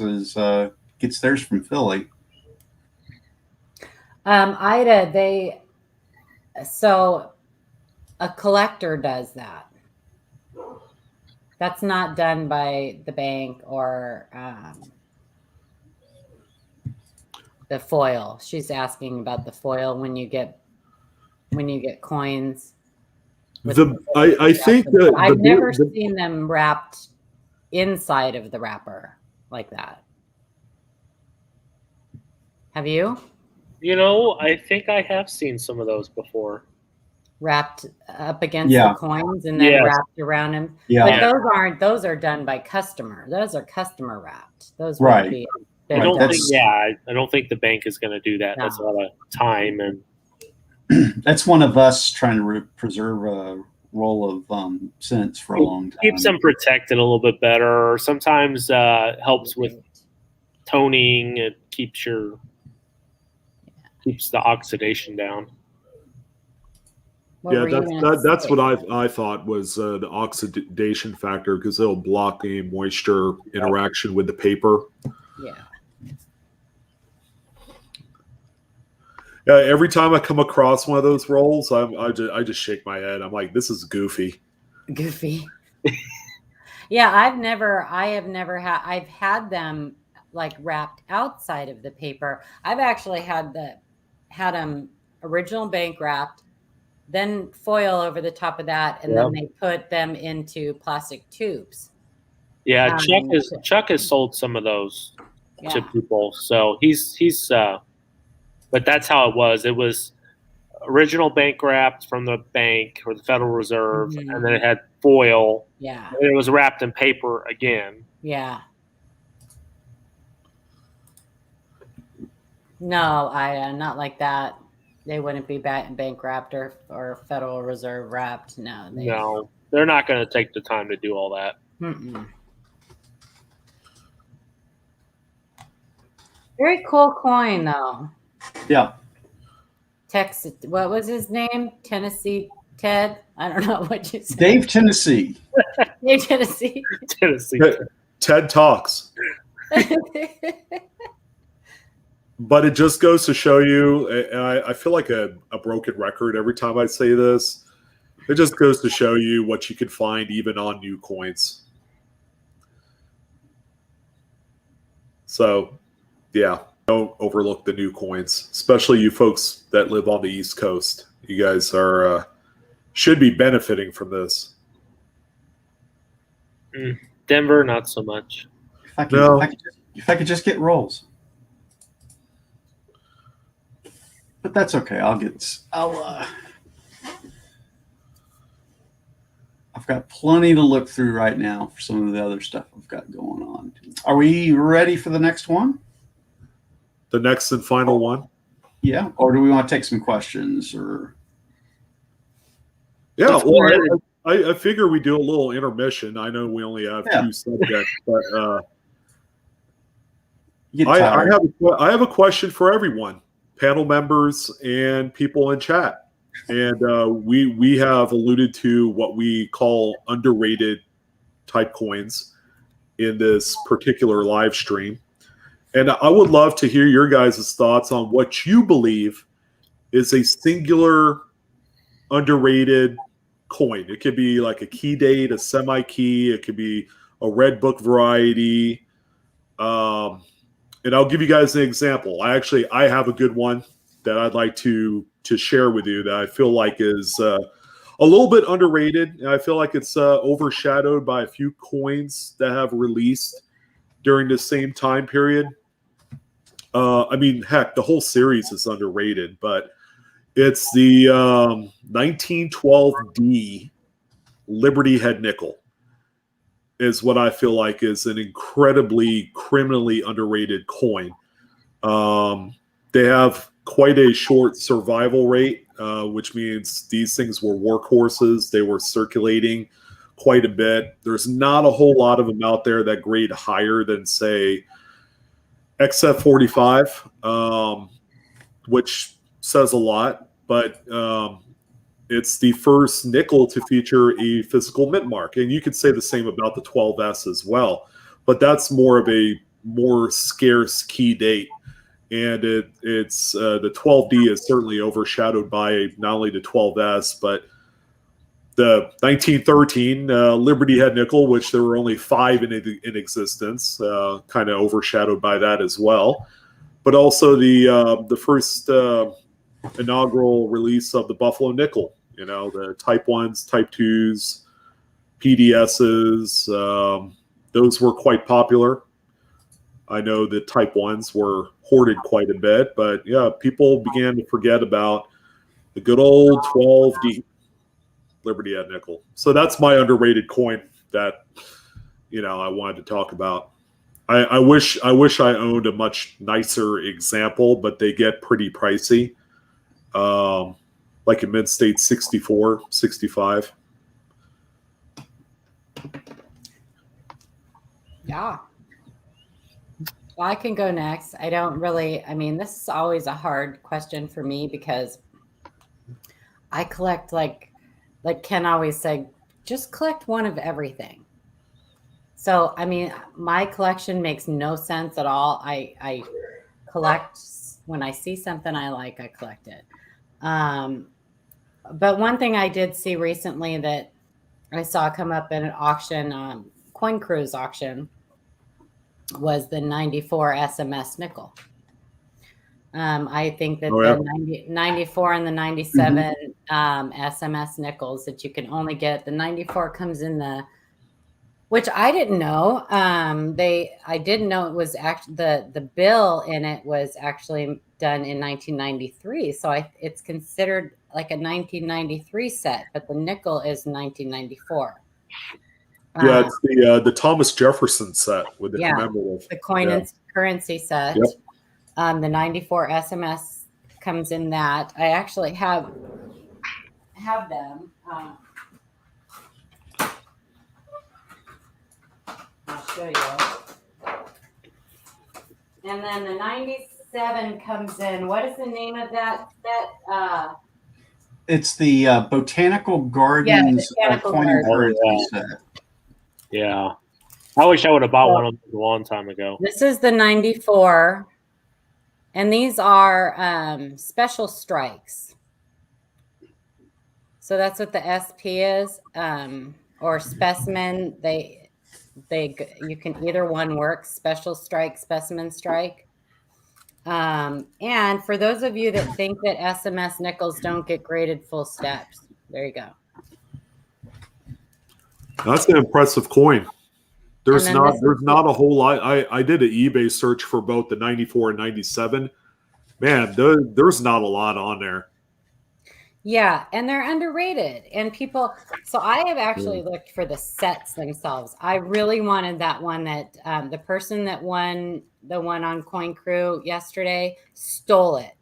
gets theirs from Philly. Ida, so a collector does that. That's not done by the bank or the foil. She's asking about the foil when you get coins. I think that I've never seen them wrapped inside of the wrapper like that. Have you? I think I have seen some of those before. Wrapped up against the coins and then wrapped around them. Yeah. But those are done by customer. Those are customer wrapped. Those right. would be. I don't think the bank is going to do that. No. That's a lot of time, and that's one of us trying to preserve a roll of cents for a long time. Keeps them protected a little bit better. Sometimes helps with toning. It keeps the oxidation down. That's what I thought was the oxidation factor, because it'll block the moisture interaction with the paper. Yeah. Every time I come across one of those rolls, I just shake my head. I'm like, this is goofy. Goofy. Yeah, I've had them like wrapped outside of the paper. I've actually had them original bank wrapped, then foil over the top of that, and then they put them into plastic tubes. Yeah, Chuck has sold some of those to people. So he's but that's how it was. It was original bank wrapped from the bank or the Federal Reserve, and then it had foil. Yeah. And it was wrapped in paper again. Yeah. No, I not like that. They wouldn't be bankrupt or Federal Reserve wrapped. No, No, they're not going to take the time to do all that. Mm-mm. Very cool coin though. Yeah. Texas. What was his name? Tennessee Ted. I don't know what you said. Dave Tennessee. Dave Tennessee. Tennessee. TED Talks. But it just goes to show you, and I feel like a broken record every time I say this. It just goes to show you what you can find even on new coins. So, yeah, don't overlook the new coins, especially you folks that live on the East Coast. You guys are should be benefiting from this. Denver, not so much. If I could just get rolls. But that's okay. I've got plenty to look through right now for some of the other stuff I've got going on. Are we ready for the next one? The next and final one? Yeah. Or do we want to take some questions? Or yeah, well, I figure we do a little intermission. I know we only have two subjects, but I have a question for everyone, panel members and people in chat. And we have alluded to what we call underrated type coins in this particular live stream. And I would love to hear your guys' thoughts on what you believe is a singular underrated coin. It could be like a key date, a semi-key. It could be a red book variety. And I'll give you guys an example. I have a good one that I'd like to share with you that I feel like is a little bit underrated. And I feel like it's overshadowed by a few coins that have released during the same time period. I mean, heck, the whole series is underrated, but it's the 1912D Liberty Head Nickel is what I feel like is an incredibly criminally underrated coin. They have quite a short survival rate, which means these things were workhorses. They were circulating quite a bit. There's not a whole lot of them out there that grade higher than, say, XF45, which says a lot, but it's the first nickel to feature a physical mint mark. And you could say the same about the 12S as well, but that's more of a more scarce key date. And it's the 12D is certainly overshadowed by not only the 12S, but the 1913 Liberty Head Nickel, which there were only 5 in existence, kind of overshadowed by that as well. But also the first inaugural release of the Buffalo Nickel, the Type 1s, Type 2s, PDSs, those were quite popular. I know the Type 1s were hoarded quite a bit, but yeah, people began to forget about the good old 12D Liberty Head Nickel. So that's my underrated coin that, I wanted to talk about. I wish I owned a much nicer example, but they get pretty pricey. Like a Mint State 64, 65. Yeah. Well, I can go next. This is always a hard question for me because I collect like Ken always said, just collect one of everything. So, my collection makes no sense at all. I collect when I see something I like, I collect it. But one thing I did see recently that I saw come up in an auction, Coin Cruise auction, was the 94 SMS nickel. I think that the 94 and the 97 SMS nickels that you can only get, the 94 comes in which I didn't know. I didn't know it was actually the bill in it was actually done in 1993. So it's considered like a 1993 set, but the nickel is 1994. Yeah, it's the Thomas Jefferson set with the commemorative. The coin and currency set. Yep. The 94 SMS comes in that. I actually have them. I'll show you. And then the 97 comes in. What is the name of that set? It's the Botanical Gardens Botanical coin and Gardens. currency set. Yeah. I wish I would have bought one of them a long time ago. This is the 94. And these are special strikes. So that's what the SP is, or specimen. You can either one work, special strike, specimen strike. And for those of you that think that SMS nickels don't get graded full steps, there you go. That's an impressive coin. There's not a whole lot. I did an eBay search for both the 94 and 97. Man, there's not a lot on there. Yeah, and they're underrated. And people, so I have actually looked for the sets themselves. I really wanted that one that the person that won the one on Coin Crew yesterday stole it.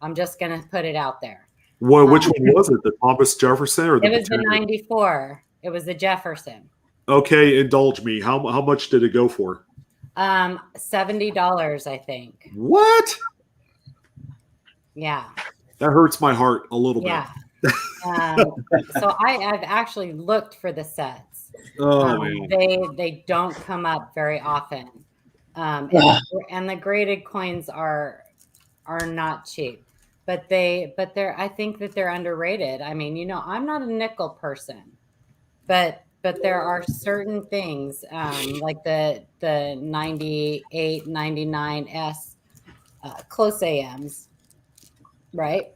I'm just going to put it out there. Well, which one was it? The Thomas Jefferson or the? It was the 94. It was the Jefferson. Okay, indulge me. How much did it go for? $70, I think. What? Yeah. That hurts my heart a little bit. Yeah. So I've actually looked for the sets. Oh man. They don't come up very often. And the graded coins are not cheap. But I think that they're underrated. I mean, I'm not a nickel person, but there are certain things like the 98, 99S close AMs, right?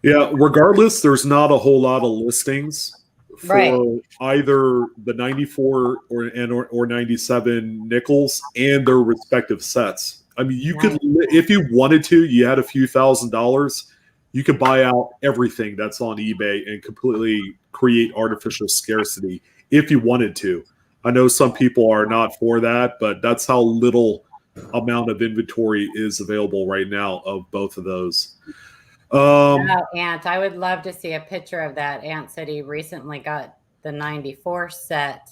Yeah, regardless, there's not a whole lot of listings for either the 94 or 97 nickels and their respective sets. I mean, you could, if you wanted to, you had a few $1,000s, you could buy out everything that's on eBay and completely create artificial scarcity if you wanted to. I know some people are not for that, but that's how little amount of inventory is available right now of both of those. Ant, I would love to see a picture of that. Ant said he recently got the 94 set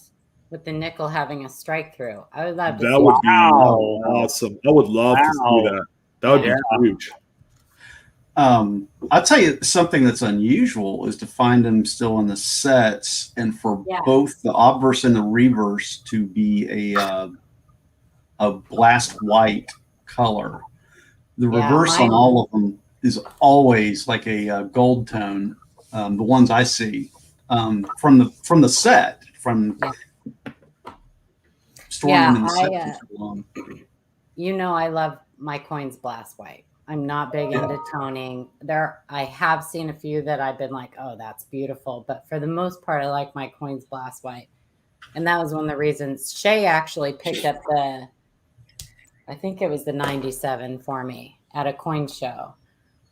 with the nickel having a strike through. I would love to see that. Would be awesome. I would love to see that. That would be huge. I'll tell you something that's unusual is to find them still in the sets and for both the obverse and the reverse to be a blast white color. The reverse on all of them is always like a gold tone. The ones I see from the set from storing them in the set for so long. I love my coins blast white. I'm not big into toning. I have seen a few that I've been like, oh, that's beautiful. But for the most part, I like my coins blast white. And that was one of the reasons Shay actually picked up I think it was the 97 for me at a coin show.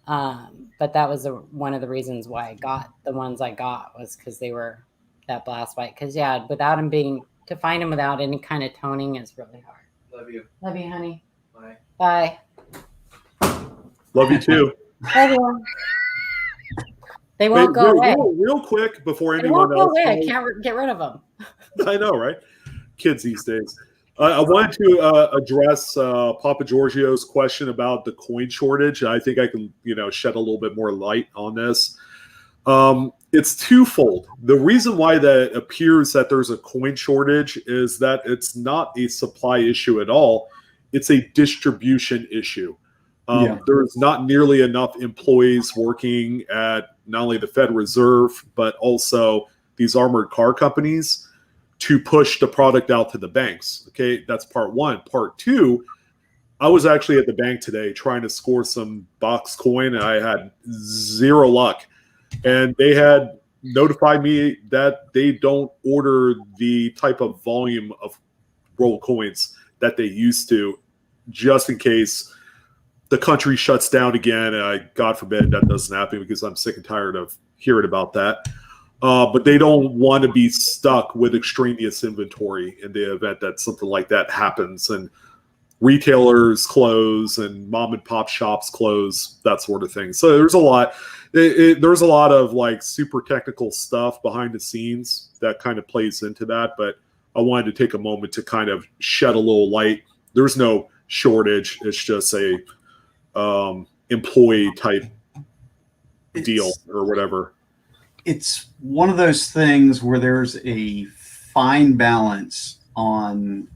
But that was one of the reasons why I got the ones I got was because they were that blast white. Because, without them to find them without any kind of toning is really hard. Love you. Love you, honey. Bye. Bye. Love you too. They won't go away. Real quick before They anyone won't else. go away. I can't get rid of them. I know, right? Kids these days. I wanted to address Papa Giorgio's question about the coin shortage. I think I can, shed a little bit more light on this. It's twofold. The reason why that appears that there's a coin shortage is that it's not a supply issue at all. It's a distribution issue. There's not nearly enough employees working at not only the Fed Reserve, but also these armored car companies to push the product out to the banks. Okay, that's part one. Part two, I was actually at the bank today trying to score some box coin, and I had zero luck. And they had notified me that they don't order the type of volume of roll coins that they used to, just in case the country shuts down again. And God forbid that doesn't happen, because I'm sick and tired of hearing about that. but they don't want to be stuck with extraneous inventory in the event that something like that happens and retailers close and mom and pop shops close, that sort of thing. So there's a lot. There's a lot of like super technical stuff behind the scenes that kind of plays into that. But I wanted to take a moment to kind of shed a little light. There's no shortage. It's just a employee type deal or whatever. It's one of those things where there's a fine balance on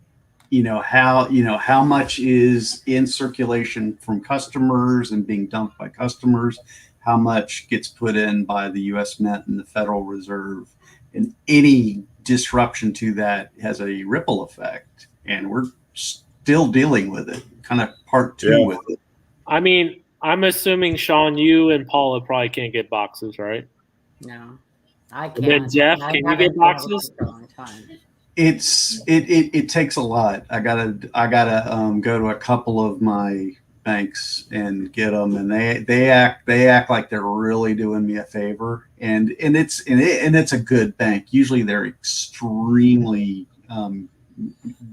how much is in circulation from customers and being dumped by customers, how much gets put in by the U.S. Mint and the Federal Reserve, and any disruption to that has a ripple effect. And we're still dealing with it, kind of part two with it. I mean, I'm assuming, Sean, you and Paula probably can't get boxes, right? No, I can't. And then Jeff, can you get boxes? For a long time. It takes a lot. I gotta go to a couple of my banks and get them, and they act like they're really doing me a favor, and it's a good bank. Usually they're extremely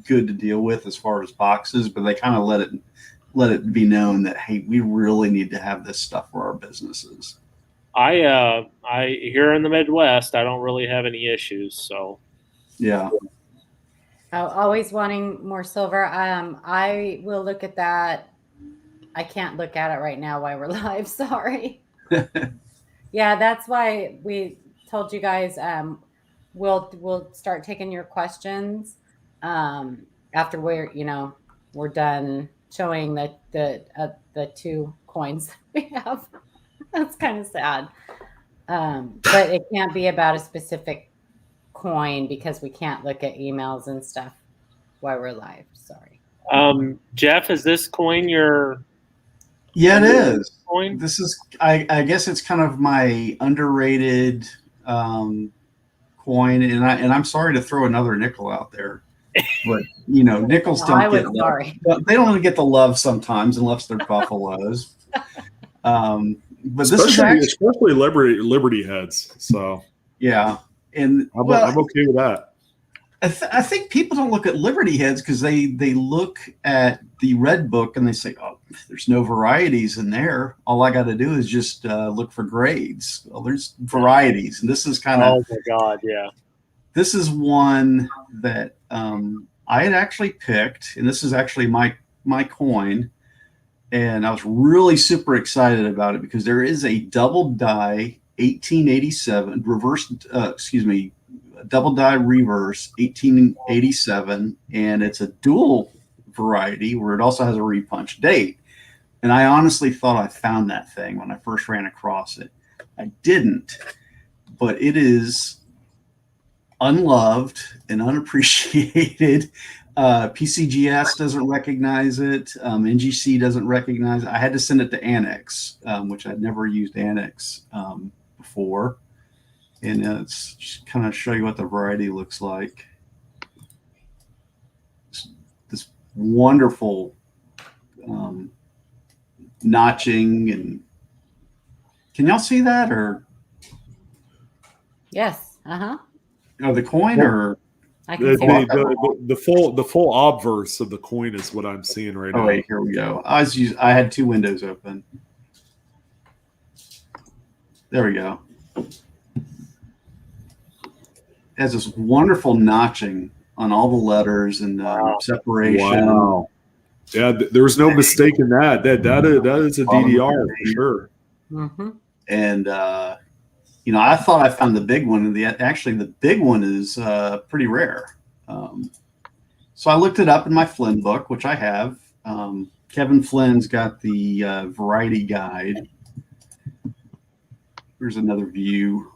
good to deal with as far as boxes, but they kind of let it be known that, hey, we really need to have this stuff for our businesses. I here in the Midwest, I don't really have any issues, so yeah. Always wanting more silver. I will look at that. I can't look at it right now while we're live. Sorry. Yeah, that's why we told you guys we'll start taking your questions after we're done showing the two coins we have. That's kind of sad, but it can't be about a specific coin because we can't look at emails and stuff while we're live. Sorry. Jeff, is this coin your? Yeah, it is. Coin? This is, I guess it's kind of my underrated coin, and I'm sorry to throw another nickel out there, but nickels don't get love. They don't get the love sometimes unless they're buffaloes. But this is especially Liberty heads. So yeah. And I'm okay with that. I think people don't look at Liberty heads because they look at the red book and they say, oh, there's no varieties in there. All I got to do is just look for grades. Well, there's varieties. And this is kind of, oh my God, yeah. This is one that I had actually picked, and this is actually my coin. And I was really super excited about it because there is a double die 1887 double die reverse 1887, and it's a dual variety where it also has a repunch date. And I honestly thought I found that thing when I first ran across it. I didn't, but it is unloved and unappreciated. PCGS doesn't recognize it. NGC doesn't recognize it. I had to send it to Annex, which I'd never used Annex before. And it's just kind of show you what the variety looks like. This wonderful notching. And can y'all see that? Or yes. Oh, the coin, or I can see the full obverse of the coin is what I'm seeing right now. Oh wait, here we go. I had two windows open. There we go. It has this wonderful notching on all the letters and separation. Wow. Yeah, there's no mistaking that. That is a DDR for sure. Mm-hmm. And I thought I found the big one, and actually the big one is pretty rare. So I looked it up in my Flynn book, which I have. Kevin Flynn's got the variety guide. Here's another view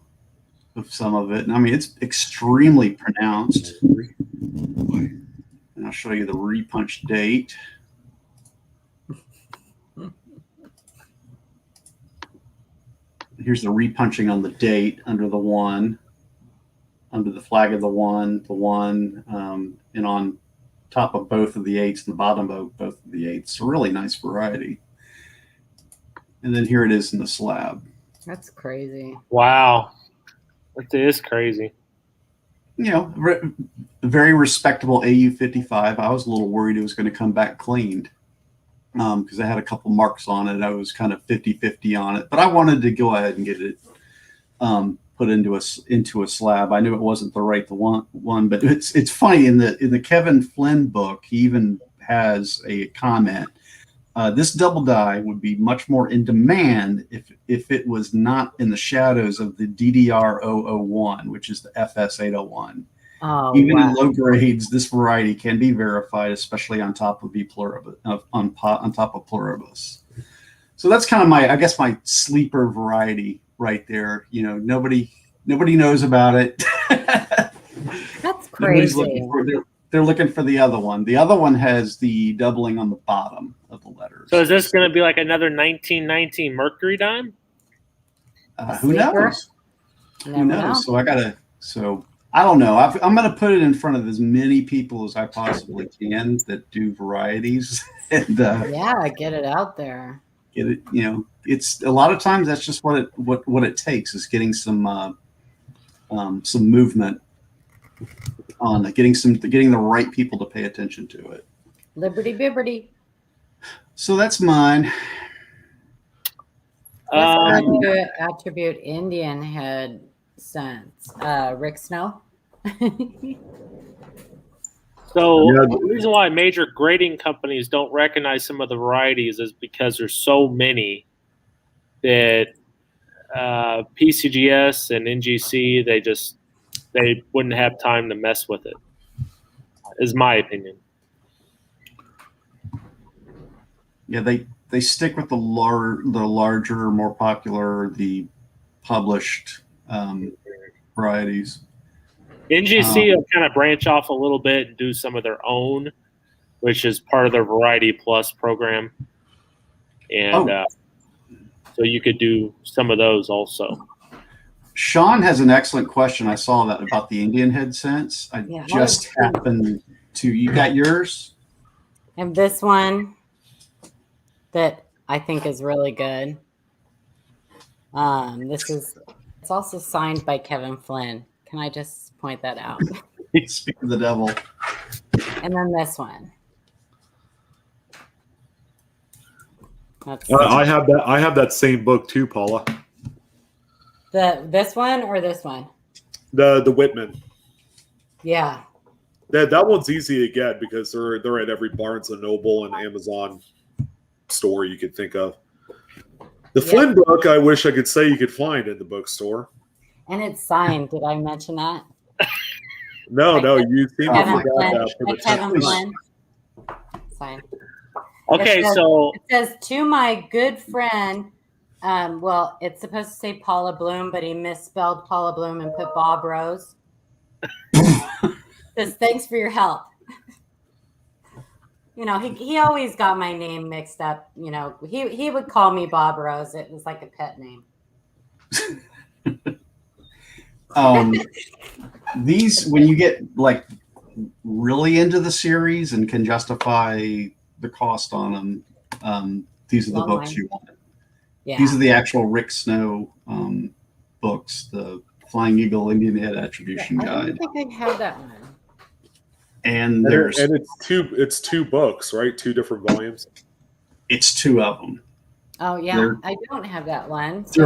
of some of it. And I mean, it's extremely pronounced. And I'll show you the repunch date. Here's the repunching on the date under the one, under the flag of the one, and on top of both of the eights, the bottom of both of the eights. A really nice variety. And then here it is in the slab. That's crazy. Wow. It is crazy. Very respectable AU55. I was a little worried it was going to come back cleaned because I had a couple marks on it. I was kind of 50-50 on it, but I wanted to go ahead and get it put into a slab. I knew it wasn't the right one, but it's funny in the Kevin Flynn book. He even has a comment. This double die would be much more in demand if it was not in the shadows of the DDR001, which is the FS801. Oh, Even wow. in low grades, this variety can be verified, especially on top of on top of pluribus. So that's kind of my sleeper variety right there. Nobody knows about it. That's crazy. They're looking for the other one. The other one has the doubling on the bottom of the letters. So is this going to be like another 1919 Mercury dime? Who knows? Who knows? So I don't know. I'm going to put it in front of as many people as I possibly can that do varieties, and get it out there. Get it. It's a lot of times that's just what it takes is getting some movement on getting the right people to pay attention to it. Liberty Bibberty. So that's mine. Attribute Indian head sense. Rick Snow. So the reason why major grading companies don't recognize some of the varieties is because there's so many that PCGS and NGC they wouldn't have time to mess with it. Is my opinion. Yeah, they stick with the larger, more popular, the published varieties. NGC will kind of branch off a little bit and do some of their own, which is part of their Variety Plus program. And so you could do some of those also. Sean has an excellent question. I saw that about the Indian head sense. Just happened to. You got yours? And this one that I think is really good. It's also signed by Kevin Flynn. Can I just point that out? Speak of the devil. And then this one. I have that same book too, Paula. This one or this one? The Whitman. Yeah. That one's easy to get because they're at every Barnes and Noble and Amazon store you could think of. The Flynn book, I wish I could say you could find in the bookstore. And it's signed. Did I mention that? No, you seem to forget that for the Kevin Flynn. Signed. Okay, it says to my good friend. Well, it's supposed to say Paula Bloom, but he misspelled Paula Bloom and put Bob Rose. Says thanks for your help. He always got my name mixed up. He would call me Bob Rose. It was like a pet name. These, when you get like really into the series and can justify the cost on them, these are the books you want. Yeah. These are the actual Rick Snow books, the Flying Eagle Indian Head Attribution Guide. I don't think I have that one. And it's two books, right? 2 different volumes. It's 2 of them. Oh yeah, I don't have that one. So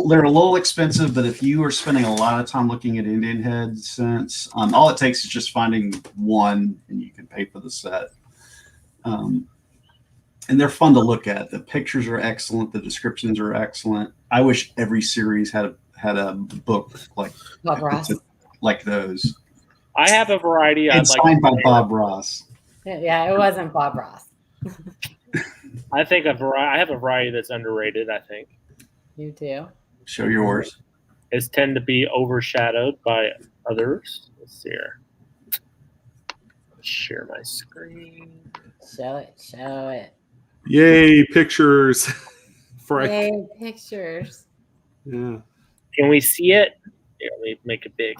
they're a little expensive, but if you are spending a lot of time looking at Indian head sense, all it takes is just finding one, and you can pay for the set. And they're fun to look at. The pictures are excellent. The descriptions are excellent. I wish every series had a book like those. I have a variety. It's signed by Bob Ross. Yeah, it wasn't Bob Ross. I have a variety that's underrated. I think you do. Show yours. It's tend to be overshadowed by others. Let's see here. Share my screen. Show it. Yay, pictures. Yay, pictures. Yeah. Can we see it? Here, let me make it big.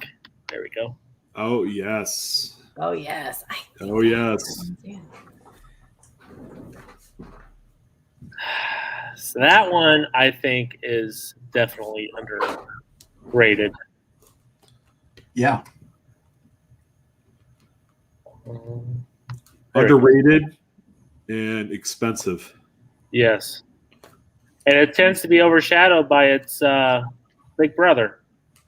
There we go. Oh, yes. Oh, yes. Oh, yes. So that one, I think, is definitely underrated. Yeah. Underrated and expensive. Yes. And it tends to be overshadowed by its big brother.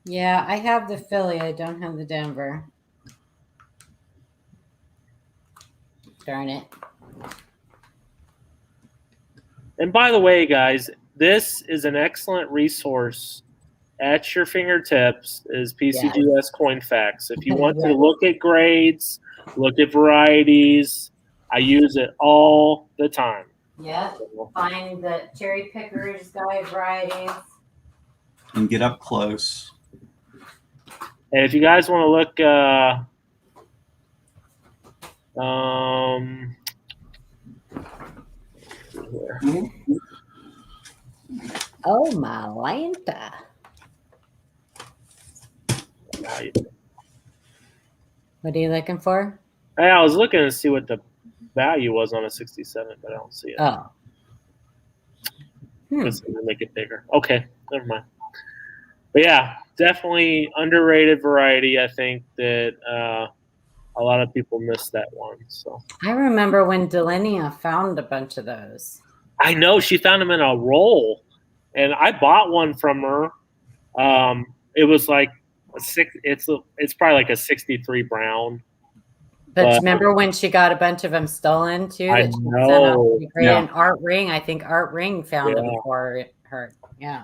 Yeah, I have the Philly. I don't have the Denver. Darn it. And by the way, guys, this is an excellent resource at your fingertips is PCGS CoinFacts. If you want to look at grades, look at varieties, I use it all the time. Yeah, find the cherry pickers guide varieties. And get up close. And if you guys want to look, oh, my Lanta. What are you looking for? Hey, I was looking to see what the value was on a 67, but I don't see it. Oh. Let's make it bigger. Okay, never mind. But yeah, definitely underrated variety. I think that a lot of people miss that one. So I remember when Delenia found a bunch of those. I know she found them in a roll, and I bought one from her. It was like a six. It's probably like a 63 brown. But remember when she got a bunch of them stolen too? I know. Yeah. And Art Ring, I think Art Ring found them for her. Yeah.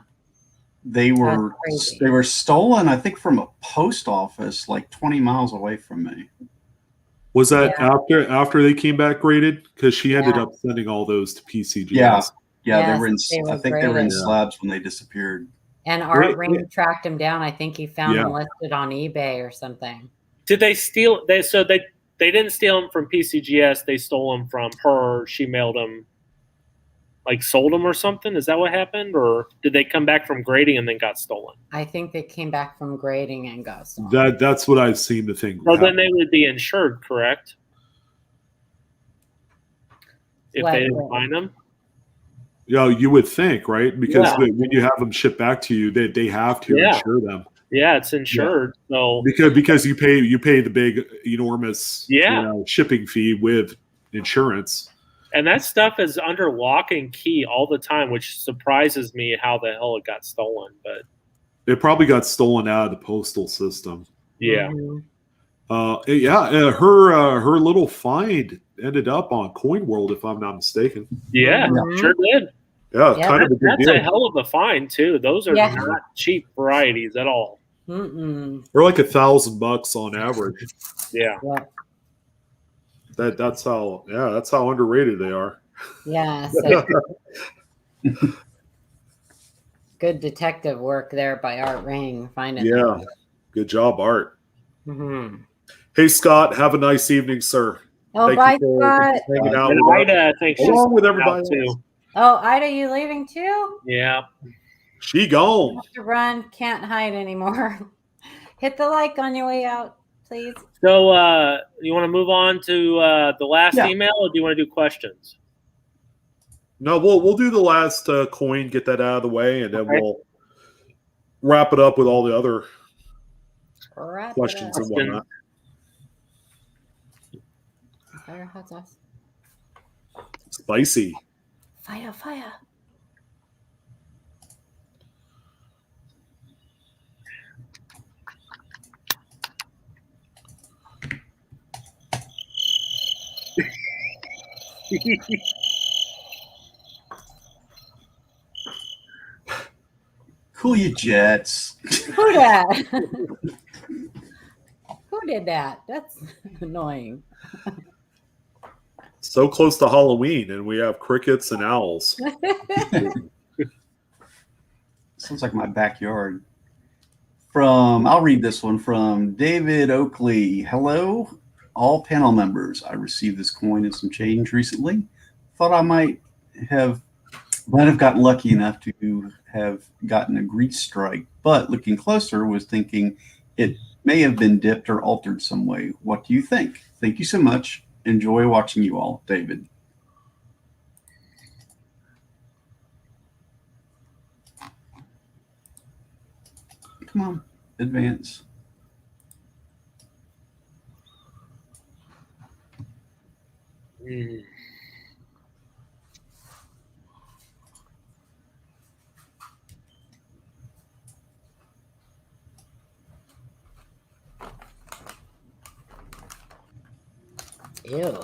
They were stolen, I think, from a post office like 20 miles away from me. Was that after they came back graded? Because she ended up sending all those to PCGS. Yeah, yes, they were in. I think they were in slabs when they disappeared. And Art Ring tracked him down. I think he found them listed on eBay or something. Did they steal? They didn't steal them from PCGS. They stole them from her. She mailed them, like sold them or something. Is that what happened, or did they come back from grading and then got stolen? I think they came back from grading and got stolen. That's what I've seen the thing. Well, then they would be insured, correct? If they didn't find them. Yeah, you would think, right? Because when you have them shipped back to you, they have to insure them. Yeah, it's insured. So because you pay the big enormous shipping fee with insurance. And that stuff is under lock and key all the time, which surprises me how the hell it got stolen. But it probably got stolen out of the postal system. Yeah. Her little find ended up on Coin World, if I'm not mistaken. Yeah, sure did. Yeah, kind of a big deal. That's a hell of a find too. Those are not cheap varieties at all. They're like $1,000 on average. Yeah. That's how underrated they are. Yeah. So good detective work there by Art Ring finding them. Good job, Art. Mm-hmm. Hey, Scott, have a nice evening, sir. Oh, bye, Scott. Hanging out and Ida, I think she's along with everybody too. Oh, Ida, you leaving too? Yeah. She gone. Have to run. Can't hide anymore. Hit the like on your way out, please. So you want to move on to the last email, or do you want to do questions? No, we'll do the last coin, get that out of the way, and then we'll wrap it up with all the other questions and whatnot. Fire hot sauce. Spicy. Fire. Cool you jets. Who that? Who did that? That's annoying. So close to Halloween, and we have crickets and owls. Sounds like my backyard. I'll read this one from David Oakley. Hello, all panel members. I received this coin and some change recently. Thought I might have gotten lucky enough to have gotten a grease strike, but looking closer was thinking it may have been dipped or altered some way. What do you think? Thank you so much. Enjoy watching you all, David. Come on, advance. Mm. Ew.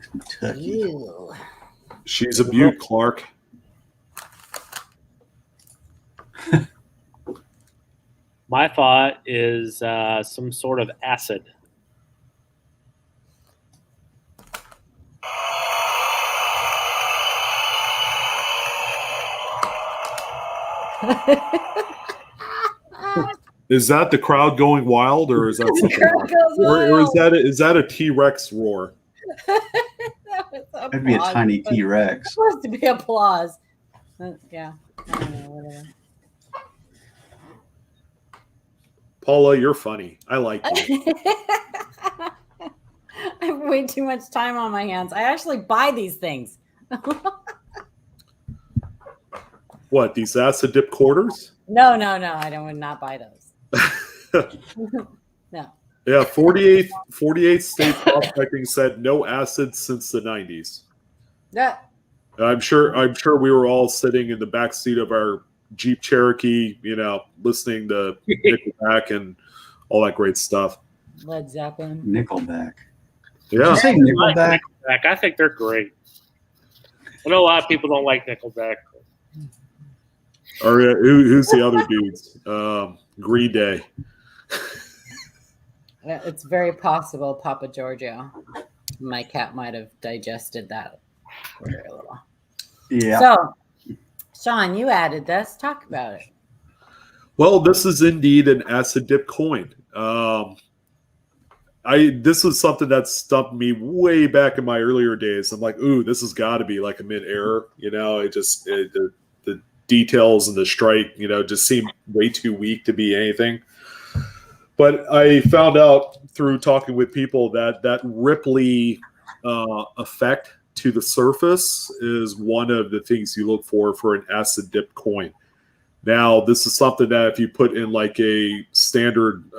Kentucky. Ew. She's a beaut, Clark. My thought is some sort of acid. Is that the crowd going wild, or is that something Crowd else? goes Or is wild. is that a T-Rex roar? That was That'd be a applause. tiny It's T-Rex. supposed to be applause. Yeah. I don't know, whatever. Paula, you're funny. I like you. I have way too much time on my hands. I actually buy these things. What, these acid dip quarters? No. I would not buy those. No. Yeah, 48 state prospecting said no acid since the 90s. Yeah. I'm sure we were all sitting in the back seat of our Jeep Cherokee, listening to Nickelback and all that great stuff. Led Zeppelin. Nickelback. Yeah. Did you say Nickelback? Nickelback. I think they're great. I know a lot of people don't like Nickelback. Or who's the other dudes? Green Day. It's very possible Papa Giorgio. My cat might have digested that for a little. Yeah. So, Sean, you added this. Talk about it. Well, this is indeed an acid dip coin. This was something that stumped me way back in my earlier days. I'm like, ooh, this has got to be like a mid-air. The details and the strike, just seem way too weak to be anything. But I found out through talking with people that Ripley effect to the surface is one of the things you look for an acid dip coin. Now, this is something that if you put in like a standard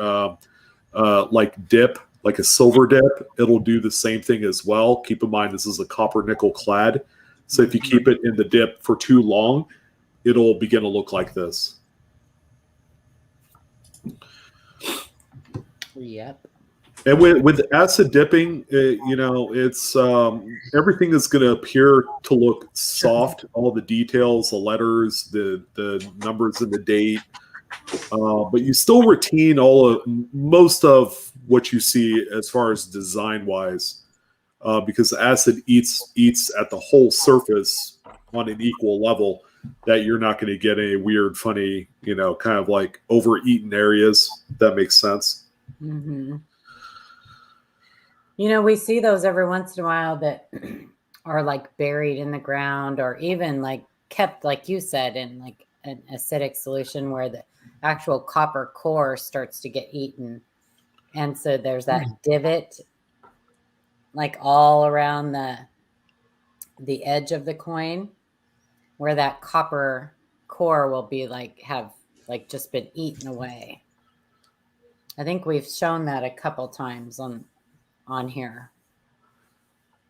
dip, like a silver dip, it'll do the same thing as well. Keep in mind, this is a copper nickel clad. So if you keep it in the dip for too long, it'll begin to look like this. Yep. And with acid dipping, it's everything is going to appear to look soft. All the details, the letters, the numbers and the date, but you still retain most of what you see as far as design wise, because acid eats at the whole surface on an equal level. That you're not going to get any weird, funny, kind of like overeaten areas. If that makes sense. Mm-hmm. We see those every once in a while that are like buried in the ground or even like kept, like you said, in like an acidic solution where the actual copper core starts to get eaten. And so there's that divot like all around the edge of the coin where that copper core will be have just been eaten away. I think we've shown that a couple times on here.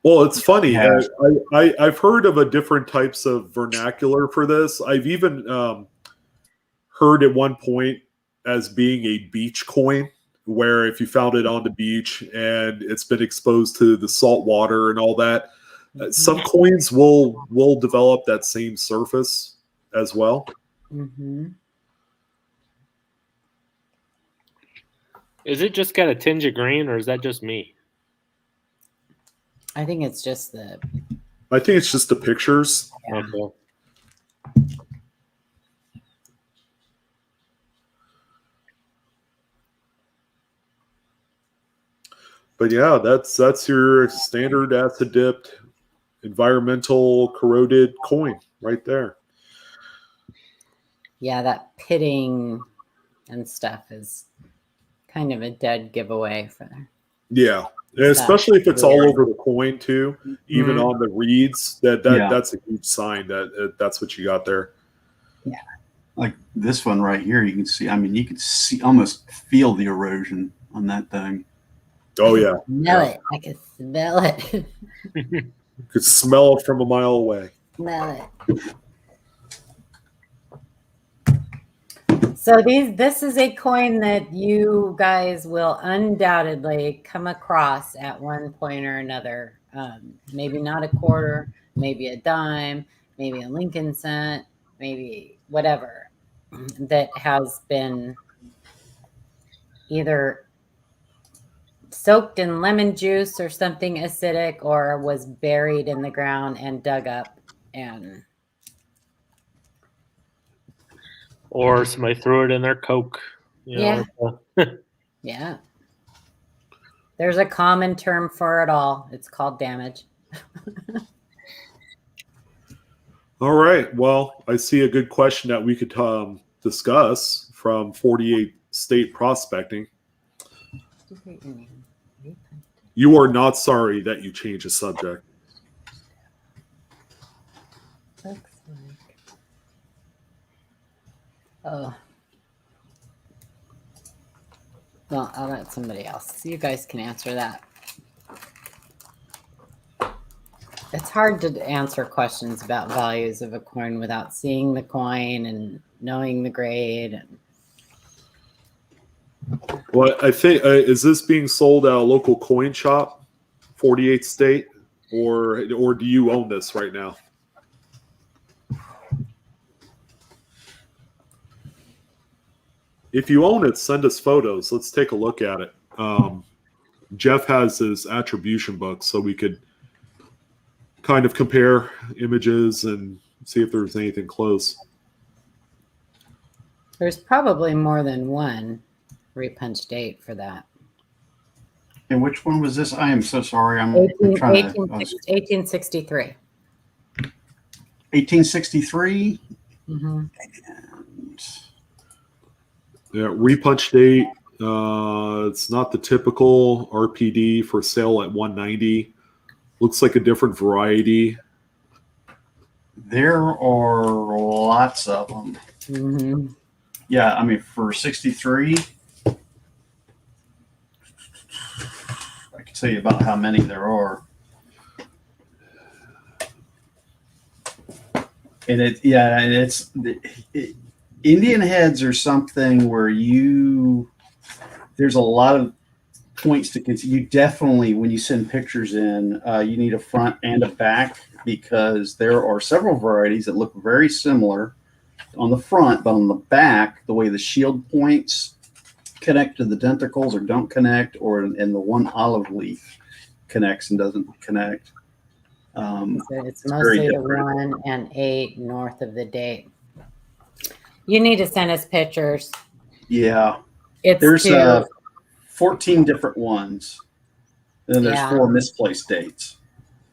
Well, it's funny. Yeah. I've heard of different types of vernacular for this. I've even heard at one point as being a beach coin, where if you found it on the beach and it's been exposed to the salt water and all that, some coins will develop that same surface as well. Mm-hmm. Is it just got a tinge of green, or is that just me? I think it's just I think it's just the pictures. Yeah. Okay. But yeah, that's your standard acid dipped environmental corroded coin right there. Yeah, that pitting and stuff is kind of a dead giveaway for them. Yeah. And especially if it's all over the coin too, even on the reeds, that's a huge sign that's what you got there. Yeah. Like this one right here, you can see, you can see, almost feel the erosion on that thing. Oh yeah, Smell it. I can smell it. You could smell it from a mile away. Smell it. So this is a coin that you guys will undoubtedly come across at one point or another. Maybe not a quarter, maybe a dime, maybe a Lincoln cent, maybe whatever, that has been either soaked in lemon juice or something acidic, or was buried in the ground and dug up, and Or somebody threw it in their Coke. Yeah. Yeah. There's a common term for it all. It's called damage. All right. Well, I see a good question that we could discuss from 48 state prospecting. You are not sorry that you changed the subject. Looks like. Oh. Well, I'll let somebody else. You guys can answer that. It's hard to answer questions about values of a coin without seeing the coin and knowing the grade. And Well, I think is this being sold at a local coin shop, 48 state, or do you own this right now? If you own it, send us photos. Let's take a look at it. Jeff has his attribution book, so we could kind of compare images and see if there's anything close. there's probably more than one repunch date for that. And which one was this? I am so sorry. I'm 1863. 1863. Mm-hmm. And Yeah, repunch date. It's not the typical RPD for sale at 190. Looks like a different variety. there are lots of them. Mm-hmm. Yeah, I mean, for 63, I can tell you about how many there are. And Indian heads are something where there's a lot of points to consider. You definitely, when you send pictures in, you need a front and a back, because there are several varieties that look very similar on the front, but on the back, the way the shield points connect to the denticles or don't connect, or in the one olive leaf connects and doesn't connect. So it's mostly the 1 and 8 north of the date. You need to send us pictures. Yeah. There's 14 different ones. And then there's 4 misplaced dates.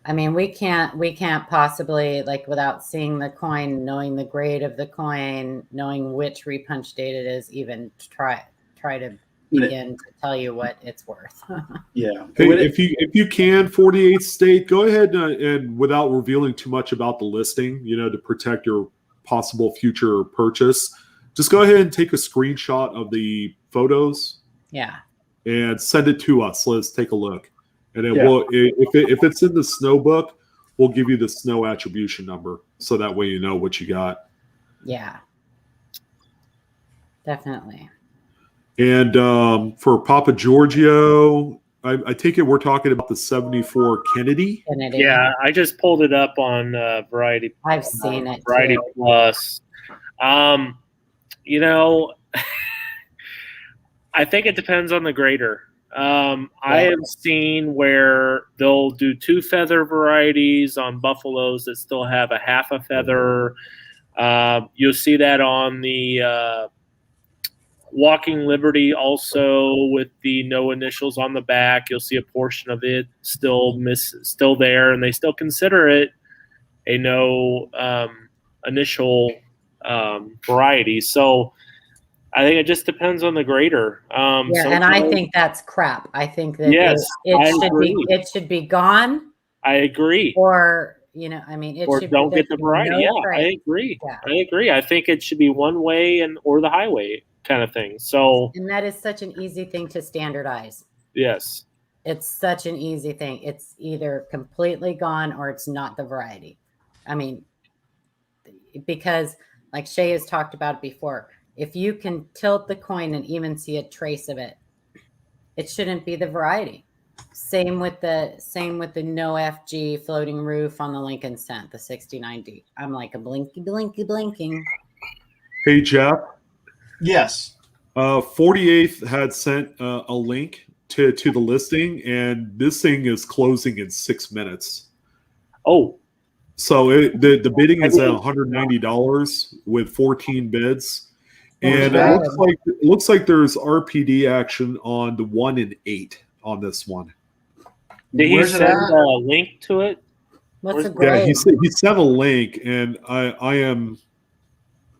I mean, we can't possibly, like, without seeing the coin, knowing the grade of the coin, knowing which repunch date it is, even try to begin to tell you what it's worth. Yeah. Hey, if you can, 48 state, go ahead and without revealing too much about the listing, to protect your possible future purchase, just go ahead and take a screenshot of the photos. Yeah. And send it to us. Let's take a look. And it will, if it's in the snow book, we'll give you the snow attribution number, so that way you know what you got. Yeah. Definitely. And for Papa Giorgio, I take it we're talking about the 74 Kennedy. Yeah, I just pulled it up on Variety. I've seen it. Variety too. Plus. I think it depends on the grader. I have seen where they'll do 2 feather varieties on buffaloes that still have a half a feather. You'll see that on the Walking Liberty also, with the no initials on the back. You'll see a portion of it still there, and they still consider it a no initial variety. So I think it just depends on the grader. And I think that's crap. I think that it should be gone. I agree. Or it or should don't get the variety. No I agree. Yeah. I agree. I think it should be one way or the highway kind of thing. So, and that is such an easy thing to standardize. Yes. It's such an easy thing. It's either completely gone or it's not the variety. I mean, because like Shay has talked about before, if you can tilt the coin and even see a trace of it, it shouldn't be the variety. Same with the no FG floating roof on the Lincoln Cent, the 6090. I'm like a blinky blinking. Hey Jeff, Yes. 48th had sent a link to the listing, and this thing is closing in 6 minutes. Oh, So the bidding is at $190 with 14 bids, and it looks like there's RPD action on the 1 and 8 on this one. did he send a link to it? What's the Yeah, grade? he sent a link, and I am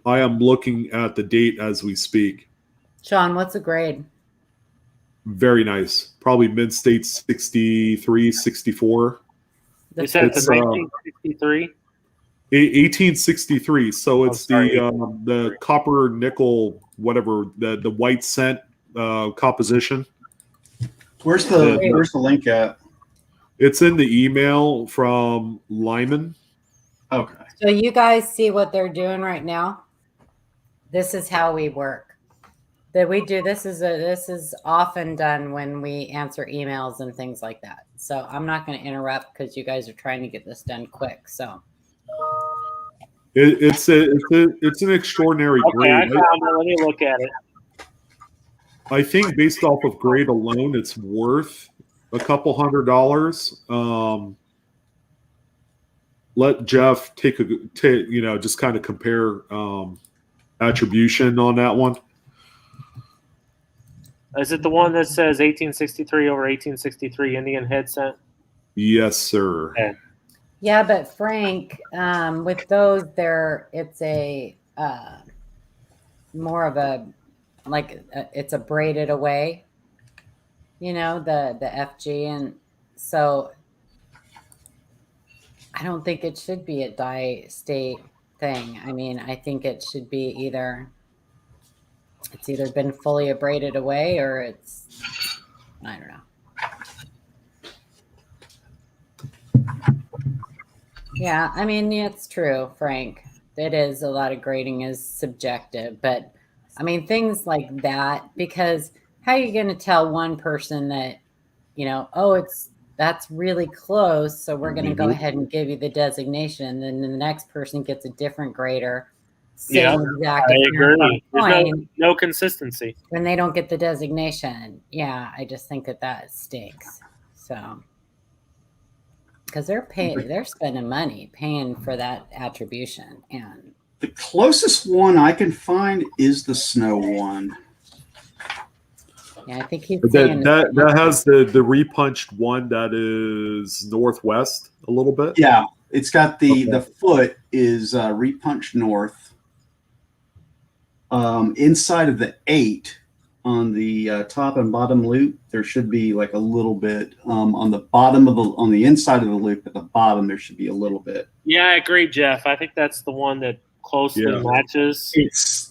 looking at the date as we speak. Sean, what's the grade? Very nice. Probably mid-state 63, 64. You said it's 1963? 1863. So it's the copper nickel, whatever, the white cent composition. Where's the link at? It's in the email from Lyman. Okay. So you guys see what they're doing right now? This is how we work. That we do this is often done when we answer emails and things like that. So I'm not going to interrupt because you guys are trying to get this done quick. So It's an extraordinary grade. I found it. Let me look at it. I think based off of grade alone, it's worth a couple $100. Let Jeff just kind of compare attribution on that one. Is it the one that says 1863 over 1863 Indian head cent? Yes, sir. Okay. yeah, but Frank, with those, it's a more of a it's a braided away. The FG, and so I don't think it should be a die state thing. I mean, I think it should be either been fully abraded away or I don't know. Yeah, I mean, it's true, Frank. It is a lot of grading is subjective, but I mean, things like that, because how are you going to tell one person that, that's really close, so we're going to go ahead and give you the designation, and then the next person gets a different grader. Yeah, I agree. There's no consistency when they don't get the designation. Yeah, I just think that stinks. So, because they're spending money paying for that attribution, and the closest one I can find is the snow one. Yeah, I think he's that has the repunched one that is northwest a little bit. Yeah, it's got the foot is repunched north. Inside of the 8 on the top and bottom loop, there should be like a little bit on the bottom on the inside of the loop at the bottom. There should be a little bit. Yeah, I agree, Jeff. I think that's the one that closely matches.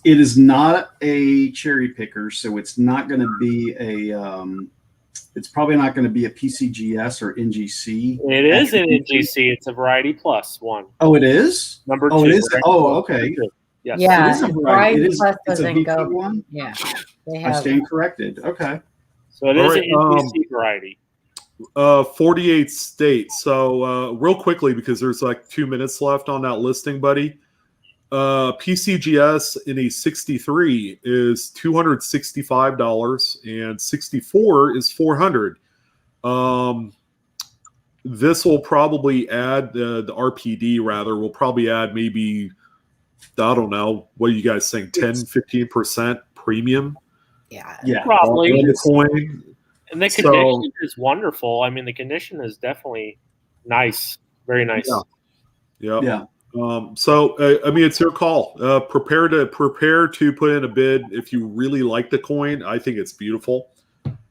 It is not a cherry picker, so it's not going to be it's probably not going to be a PCGS or NGC. It is an NGC. It's a Variety Plus one. Oh, it is? Number 2. Oh, it is? Oh, okay. Yes. Yeah, it is a Variety. Plus it's a VP go one? Yeah. I stand corrected. Okay. So it is an NGC variety. 48 states. So real quickly, because there's like 2 minutes left on that listing, buddy. PCGS in a 63 is $265 and 64 is $400. This will probably add the RPD rather will probably add maybe, I don't know, what are you guys saying, 10-15% premium? Yeah, probably. The coin. And the condition is wonderful. I mean, the condition is definitely nice, very nice. Yeah. So I mean, it's your call. Prepare to put in a bid if you really like the coin. I think it's beautiful.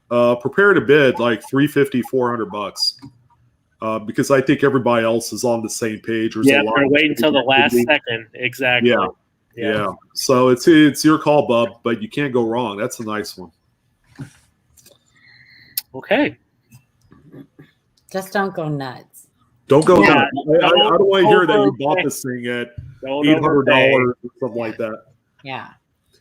Prepare to bid like $350-$400, because I think everybody else is on the same page. They're waiting until the last second. Exactly. Yeah. So it's your call, bub, but you can't go wrong. That's a nice one. Okay. Just don't go nuts. Don't go Yeah, nuts. I don't want to hear that you bought overpay. this thing at Don't $800 overpay. or something like that. Yeah.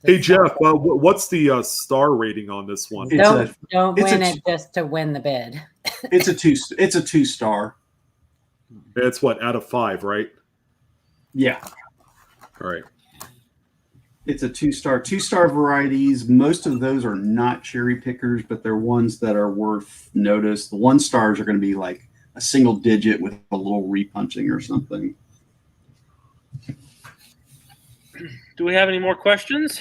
Hey Just Jeff, what's the star rating on this one? It's don't it's win a- it just to win the bid. It's a 2-star. It's what, out of 5, right? Yeah. All right. It's a 2-star. 2-star varieties. Most of those are not cherry pickers, but they're ones that are worth notice. The 1-stars are going to be like a single digit with a little repunching or something. Do we have any more questions?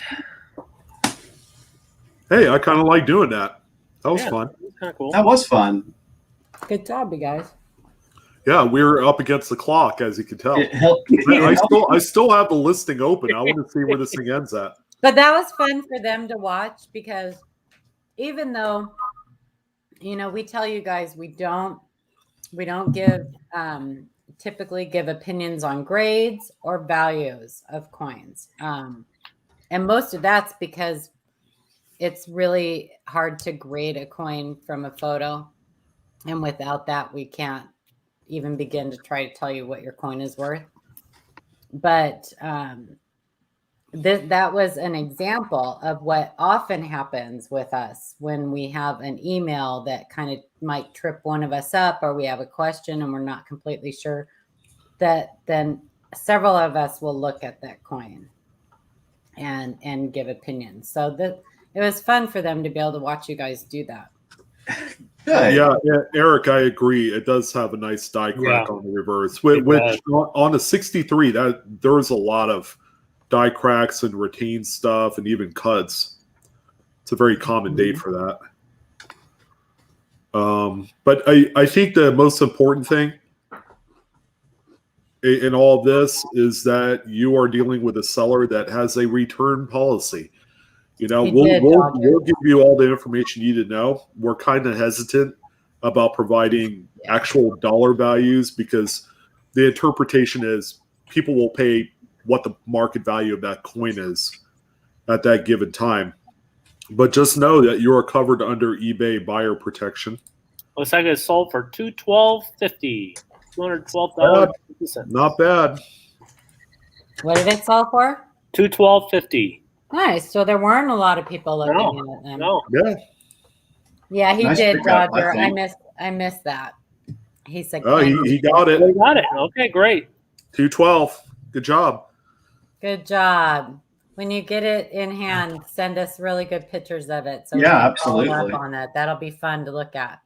Hey, I kind of like doing that. That was Yeah. fun. Kind of cool. That was fun. Good job, you guys. Yeah, we're up against the clock, as you can tell. It helped. I still have the listing open. I want to see where this thing ends at. But that was fun for them to watch because even though, we tell you guys we don't give typically give opinions on grades or values of coins. And most of that's because it's really hard to grade a coin from a photo. And without that, we can't even begin to try to tell you what your coin is worth. But that was an example of what often happens with us when we have an email that kind of might trip one of us up, or we have a question and we're not completely sure, that then several of us will look at that coin and give opinions. So it was fun for them to be able to watch you guys do that. Good. Yeah, Eric, I agree. It does have a nice die crack on the reverse. Which on the 63, that there was a lot of die cracks and retained stuff and even cuts. It's a very common date for that. But I think the most important thing in all of this is that you are dealing with a seller that has a return policy. We'll give you all the information you need to know. We're kind of hesitant about providing actual dollar values because the interpretation is people will pay what the market value of that coin is at that given time. But just know that you are covered under eBay buyer protection. Looks like it sold for $212.50. $212.50. Not bad. What did it sell for? $212.50. Nice. So there weren't a lot of people looking at them. No. Yeah. Yeah, he Nice did, pickup, Roger. I I missed that. He said, Oh, he got it. We got it. Okay, great. 212. Good job. good job. When you get it in hand, send us really good pictures of it. So we Yeah, can follow absolutely. up on it. That'll be fun to look at.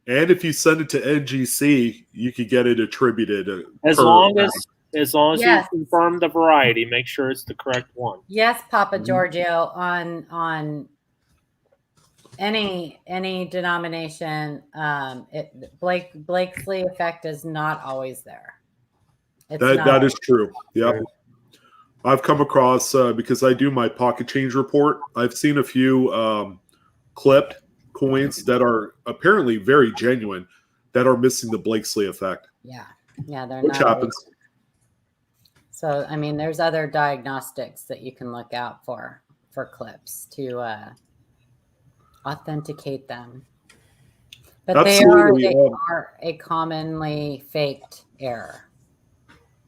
And if you send it to NGC, you could get it attributed. As long as Yes. you confirm the variety, make sure it's the correct one. Yes, Papa Giorgio, on any denomination, Blakesley effect is not always there. It's that is true. Yep. I've come across because I do my pocket change report. I've seen a few clipped coins that are apparently very genuine that are missing the Blakesley effect. Yeah, they're Which not happens. always. So I mean, there's other diagnostics that you can look out for clips to authenticate them. But Absolutely, they are a commonly faked error.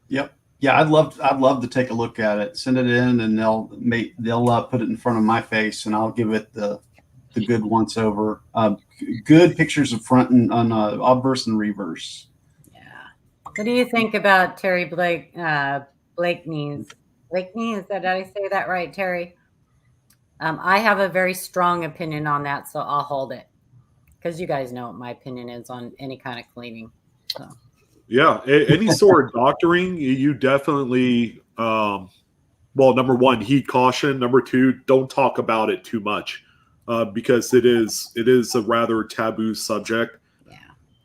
Yep. Yeah, I'd love to take a look at it. Send it in, and they'll put it in front of my face, and I'll give it the good once over. Good pictures of front and on obverse and reverse. Yeah. What do you think about Terry Blakeney's? Blakeney, is that, did I say that right, Terry? I have a very strong opinion on that, so I'll hold it because you guys know what my opinion is on any kind of cleaning. So. Yeah, any sort of doctoring, you definitely. Well, number one, heed caution. Number two, don't talk about it too much, because it is a rather taboo subject.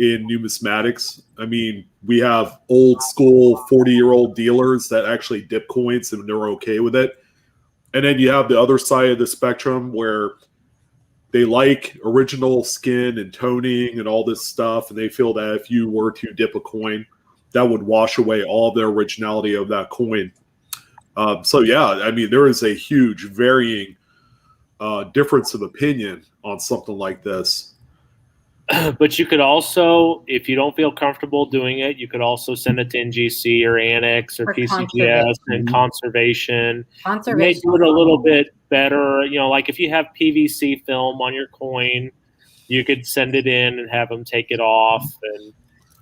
In numismatics. I mean, we have old school 40-year-old dealers that actually dip coins and they're okay with it. And then you have the other side of the spectrum where they like original skin and toning and all this stuff. And they feel that if you were to dip a coin, that would wash away all the originality of that coin. So, yeah, I mean, there is a huge varying difference of opinion on something like this. But you could also, if you don't feel comfortable doing it, you could also send it to NGC or Annex or For PCGS and conservation. You may Conservation. do it a little bit better. Like if you have PVC film on your coin, you could send it in and have them take it off.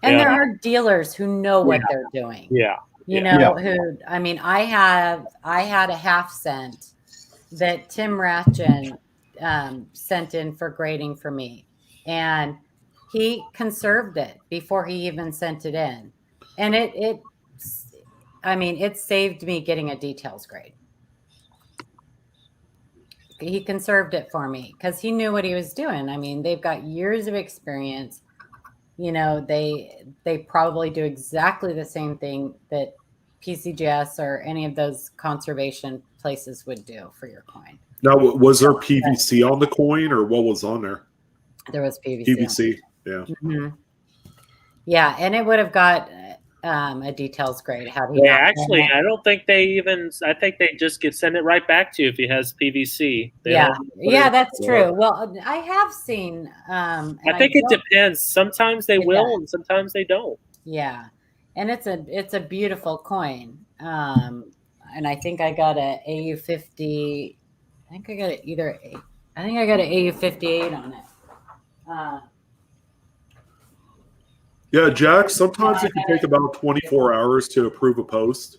And there are dealers who know what they're doing. Yeah. Who, I mean, I had a half cent that Tim Ratchin sent in for grading for me. And he conserved it before he even sent it in. And it saved me getting a details grade. He conserved it for me because he knew what he was doing. I mean, they've got years of experience. They probably do exactly the same thing that PCGS or any of those conservation places would do for your coin. Now, was there PVC on the coin, or what was on there? There was PVC. PVC, yeah. Mm-hmm. Yeah, and it would have got a details grade. Actually, I don't think they I think they just send it right back to you if it has PVC. That's true. Well, I have seen. I think it depends. Sometimes they will, and sometimes they don't. Yeah, and it's a beautiful coin. And I think I got a AU50. I think I got an AU58 on it. Yeah, Jack, sometimes it can take about 24 hours to approve a post.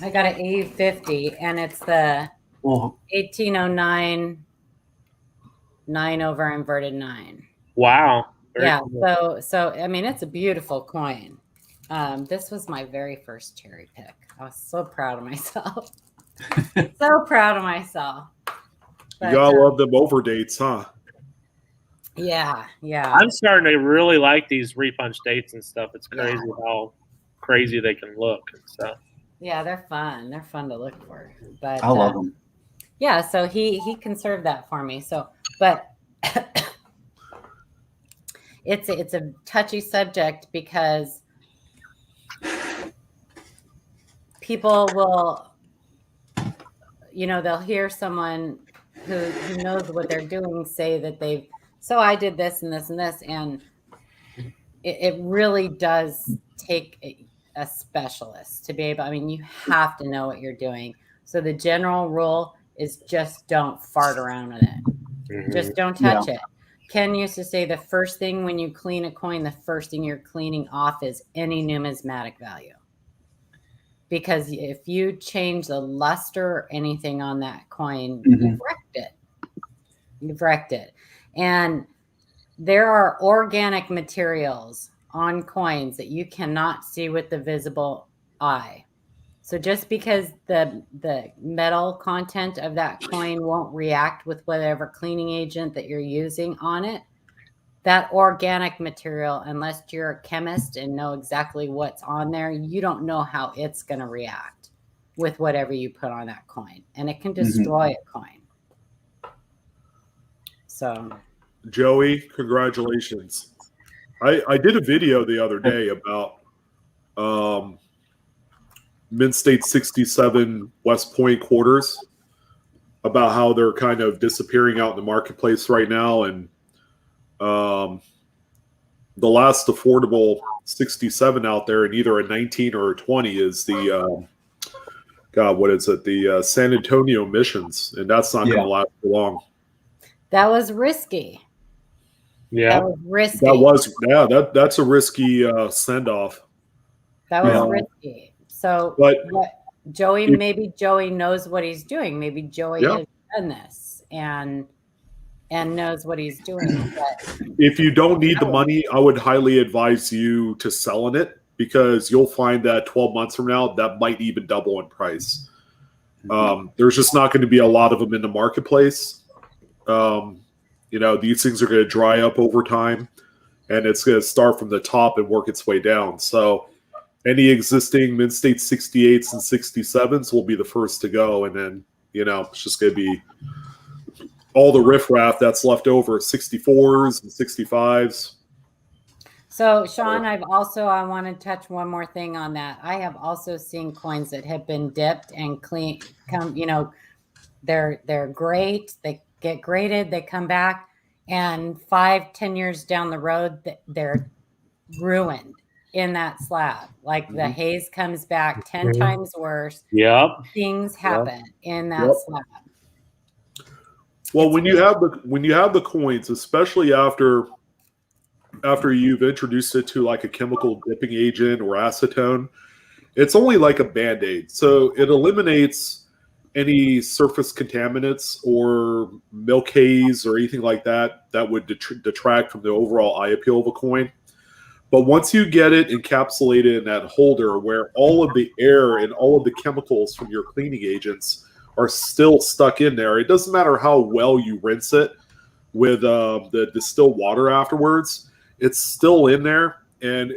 I got an AU50, and it's the 1809 9 over inverted 9. Wow. Very cool. So I mean, it's a beautiful coin. This was my very first cherry pick. I was so proud of myself. So proud of myself. But, you gotta love them overdates, huh? Yeah. I'm starting to really like these repunch dates and stuff. It's crazy how crazy they can look and stuff. Yeah, they're fun. They're fun to look for. But I love them. Yeah, so he conserved that for me. So, but it's a touchy subject because people will, they'll hear someone who knows what they're doing say that so I did this and this and this, and it really does take a specialist to be able. I mean, you have to know what you're doing. So the general rule is just don't fart around with it. Mm-hmm. Just don't touch it. Ken used to say the first thing when you clean a coin, the first thing you're cleaning off is any numismatic value. Because if you change the luster or anything on that coin, you've wrecked it. You've wrecked it. And there are organic materials on coins that you cannot see with the visible eye. So just because the metal content of that coin won't react with whatever cleaning agent that you're using on it, that organic material, unless you're a chemist and know exactly what's on there, you don't know how it's going to react with whatever you put on that coin. And it can destroy a coin. So, Joey, congratulations. I did a video the other day about Mint State 67 West Point quarters, about how they're kind of disappearing out in the marketplace right now. And the last affordable 67 out there in either a 19 or a 20 is the what is it? The San Antonio Missions, and that's not going to last for long. That was risky. Yeah, that was risky. That's a risky send off. That was risky. So, maybe Joey knows what he's doing. Maybe Joey has done this and knows what he's doing. But if you don't need the money, I would highly advise you to sell in it, because you'll find that 12 months from now, that might even double in price. There's just not going to be a lot of them in the marketplace. These things are going to dry up over time, and it's going to start from the top and work its way down. So any existing Mint State 68s and 67s will be the first to go. And then, it's just going to be all the riffraff that's left over, 64s and 65s. So, Sean, I want to touch one more thing on that. I have also seen coins that have been dipped and clean. They're great. They get graded. They come back, And 5-10 years down the road, they're ruined in that slab. Like the haze comes back 10 times worse. Yep. Things happen in that slab. Well, when you have the coins, especially after you've introduced it to like a chemical dipping agent or acetone, it's only like a Band-Aid. So it eliminates any surface contaminants or milk haze or anything like that that would detract from the overall eye appeal of a coin. But once you get it encapsulated in that holder where all of the air and all of the chemicals from your cleaning agents are still stuck in there, it doesn't matter how well you rinse it with the distilled water afterwards, it's still in there. And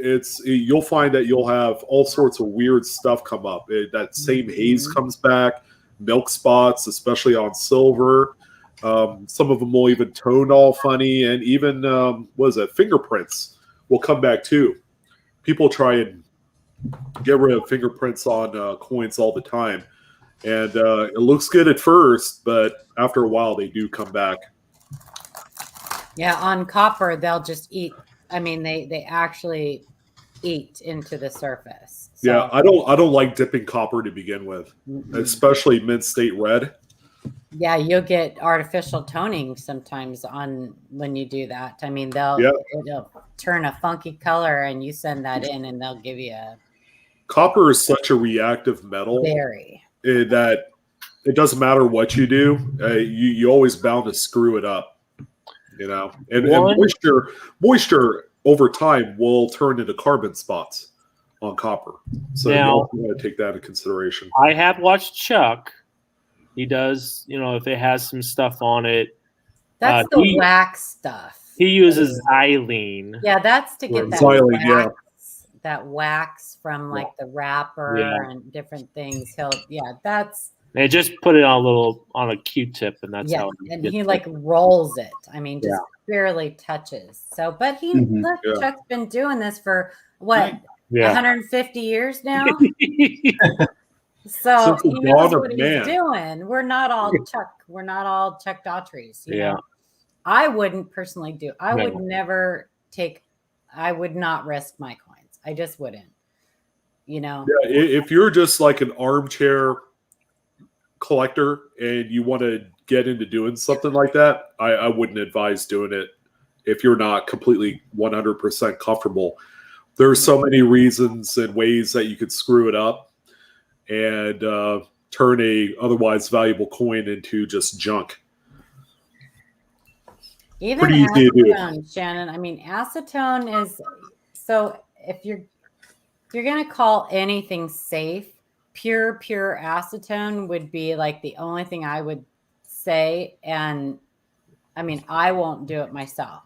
you'll find that you'll have all sorts of weird stuff come up. That same haze comes back, milk spots, especially on silver. Some of them will even tone all funny, and even fingerprints will come back too. People try and get rid of fingerprints on coins all the time, and it looks good at first, but after a while they do come back. Yeah, on copper they'll just eat. I mean, they actually eat into the surface. So. Yeah, I don't like dipping copper to begin with, especially mint state red. Yeah, you'll get artificial toning sometimes on when you do that. I mean, it'll turn a funky color, and you send that in, and they'll give you a. Copper is such a reactive metal that it doesn't matter what you do, you always bound to screw it up. You know, and moisture over time will turn into carbon spots on copper. So you also want to take that into consideration. I have watched Chuck. He does, if it has some stuff on it. That's the wax stuff. He uses xylene. Yeah, that's to get that xylene, wax, that wax from like the wrapper and different things. That's. They just put it on a Q-tip, and that's how. And he like rolls it. I mean, just barely touches. So, but Chuck's been doing this for what 150 years now. So he knows what he's doing. We're not all Chuck. We're not all Chuck Daughtry's. You know? I wouldn't personally do. I would never take. I would not risk my coins. I just wouldn't. Yeah, if you're just like an armchair collector and you want to get into doing something like that, I wouldn't advise doing it if you're not completely 100% comfortable. There's so many reasons and ways that you could screw it up and turn a otherwise valuable coin into just junk. Even pretty easy to do. Shannon, I mean, acetone is so if you're going to call anything safe, pure acetone would be like the only thing I would say. And I mean, I won't do it myself.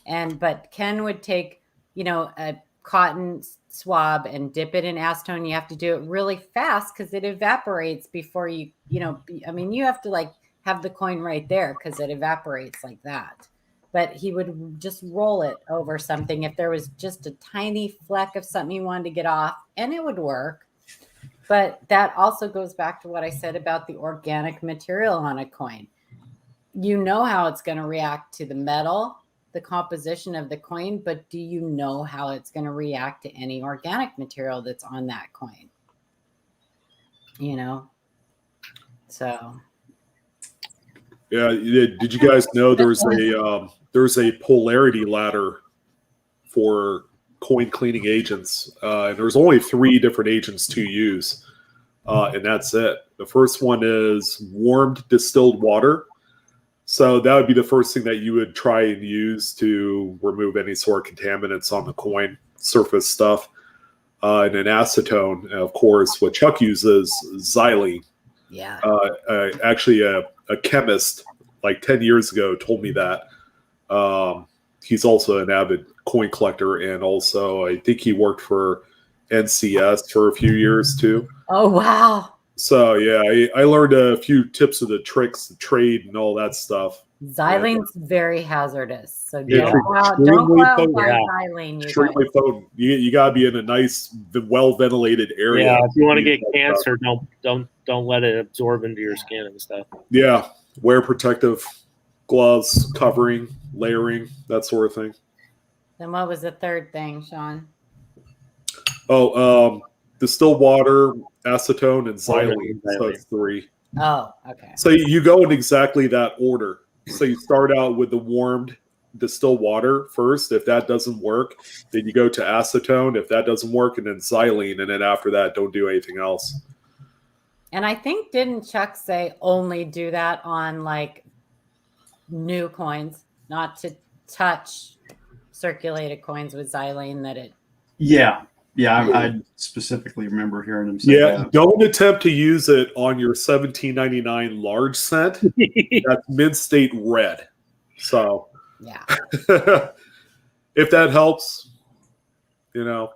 But Ken would take, a cotton swab and dip it in acetone. You have to do it really fast because it evaporates before you have to like have the coin right there because it evaporates like that. But he would just roll it over something if there was just a tiny fleck of something he wanted to get off, and it would work. But that also goes back to what I said about the organic material on a coin. You know how it's going to react to the metal, the composition of the coin, but do you know how it's going to react to any organic material that's on that coin? So. Yeah, did you guys know there's a polarity ladder for coin cleaning agents, and there's only 3 different agents to use, and that's it. The first one is warmed distilled water. So that would be the first thing that you would try and use to remove any sort of contaminants on the coin surface stuff. And then acetone, of course, what Chuck uses, xylene. Yeah. Actually, a chemist like 10 years ago told me that. He's also an avid coin collector, and also I think he worked for NCS for a few years too. Oh, wow. So yeah, I learned a few tips of the tricks, the trade, and all that stuff. Xylene's very hazardous, so don't go out by xylene. Extremely potent. You gotta be in a nice, well ventilated area. Yeah, if you want to get cancer, don't let it absorb into your skin and stuff. Yeah, wear protective gloves, covering. layering, that sort of thing. Then what was the third thing, Sean? Oh, distilled water, acetone, and xylene. So it's 3. Oh, okay. So you go in exactly that order. So you start out with the warmed distilled water first. If that doesn't work, then you go to acetone. If that doesn't work, and then xylene. And then after that, don't do anything else. And I think, didn't Chuck say only do that on like new coins, not to touch circulated coins with xylene that it... Yeah. I specifically remember hearing him say that. Don't attempt to use it on your 1799 large cent. That's Mint State red. So, yeah. If that helps, you know.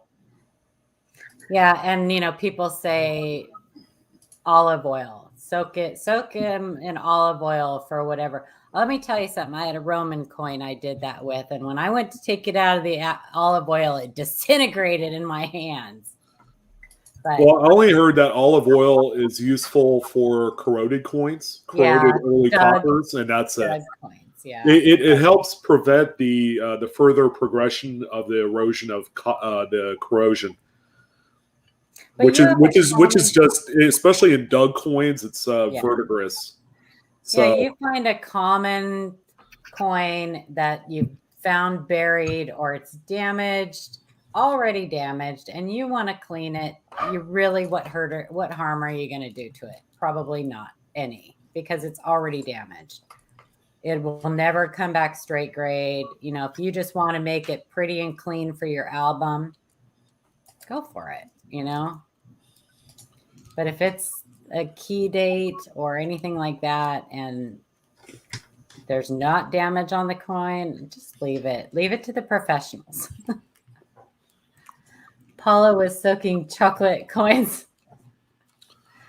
Yeah, and people say olive oil. Soak him in olive oil for whatever. Let me tell you something. I had a Roman coin I did that with, and when I went to take it out of the olive oil, it disintegrated in my hands. But, well, I only heard that olive oil is useful for corroded coins, corroded early coppers, and that's it. Coins, yeah. It helps prevent the further progression of the erosion of the corrosion. But which is just, especially in dug coins, it's verdigris. So you find a common coin that you found buried or it's already damaged, and you want to clean it. You really, what harm are you going to do to it? Probably not any, because it's already damaged. It will never come back straight grade. If you just want to make it pretty and clean for your album, go for it, But if it's a key date or anything like that, and there's not damage on the coin, just leave it. Leave it to the professionals. Paula was soaking chocolate coins.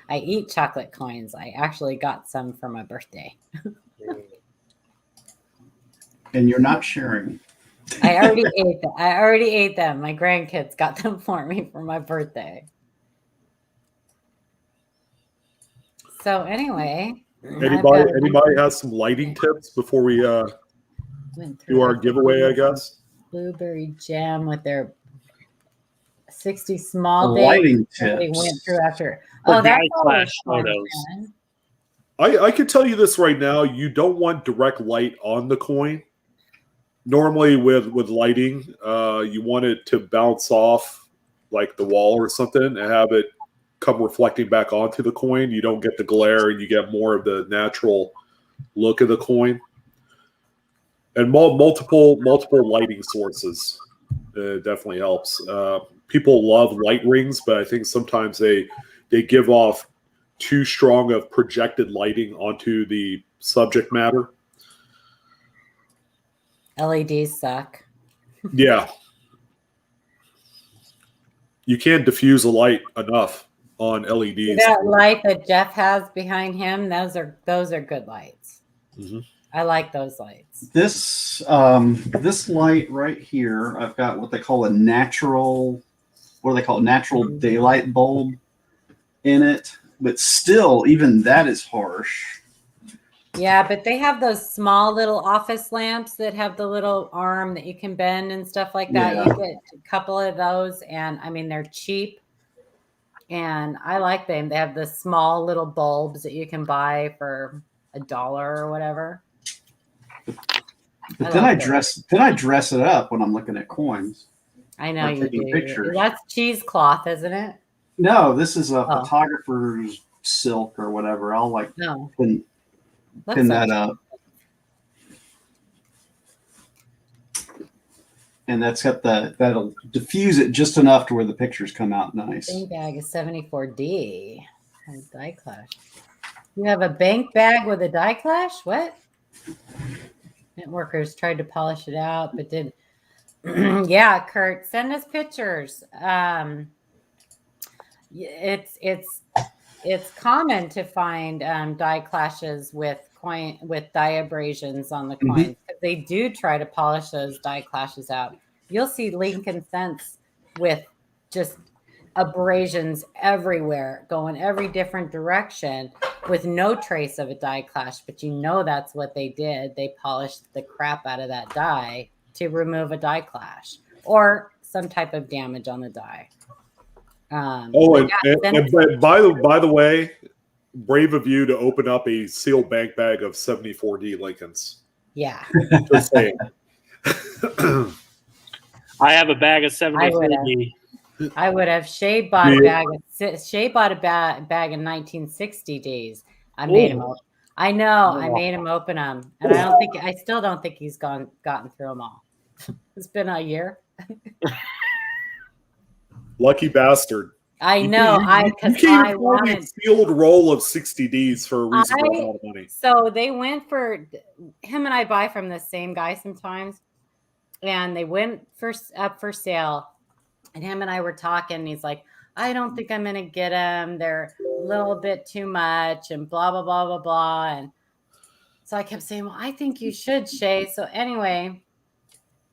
I eat chocolate coins. I actually got some for my birthday. And you're not sharing. I already ate them. My grandkids got them for me for my birthday. So anyway, anybody has some lighting tips before we do our giveaway, I guess? Blueberry Jam with their 60 small lighting tips. They went through after. That's flash photos. I can tell you this right now: you don't want direct light on the coin. Normally, with lighting, you want it to bounce off like the wall or something and have it come reflecting back onto the coin. You don't get the glare, and you get more of the natural look of the coin. And multiple lighting sources definitely helps. People love light rings, but I think sometimes they give off too strong of projected lighting onto the subject matter. LEDs suck. Yeah. You can't diffuse a light enough on LEDs. That light that Jeff has behind him, those are good lights. Mm-hmm. I like those lights. This light right here, I've got what they call a natural daylight bulb in it, but still, even that is harsh. Yeah, but they have those small little office lamps that have the little arm that you can bend and stuff like that. Yeah. You get a couple of those, and I mean, they're cheap, and I like them. They have the small little bulbs that you can buy for $1 or whatever. But then I dress it up when I'm looking at coins. I know you do. Pictures. That's cheesecloth, isn't it? No, this is a photographer's silk or whatever. I'll pin that up. And that's got that'll diffuse it just enough to where the pictures come out nice. Bank bag is 74D. Die clash. You have a bank bag with a die clash? What? Networkers tried to polish it out, but did. Yeah, Kurt, send us pictures. It's common to find die clashes with die abrasions on the coins. Mm-hmm. They do try to polish those die clashes out. You'll see Lincoln cents with just abrasions everywhere, going every different direction. with no trace of a dye clash, but you know that's what they did. They polished the crap out of that dye to remove a dye clash or some type of damage on the dye. And by the way, brave of you to open up a sealed bank bag of 74D Lincolns. Yeah. Just saying. I have a bag of 73D. I would have. Shay bought a bag. Shay bought a bag in 1960 days. I made him. I know. I made him open them, and I still don't think he's gotten through them all. It's been a year. Lucky bastard. I know. I wanted a sealed roll of 60Ds for a reasonable amount of money. So they went for him, and I buy from the same guy sometimes, and they went up for sale. And him and I were talking, and he's like, I don't think I'm going to get them. They're a little bit too much and blah, blah, blah, blah, blah. And so I kept saying, well, I think you should, Shay. So anyway,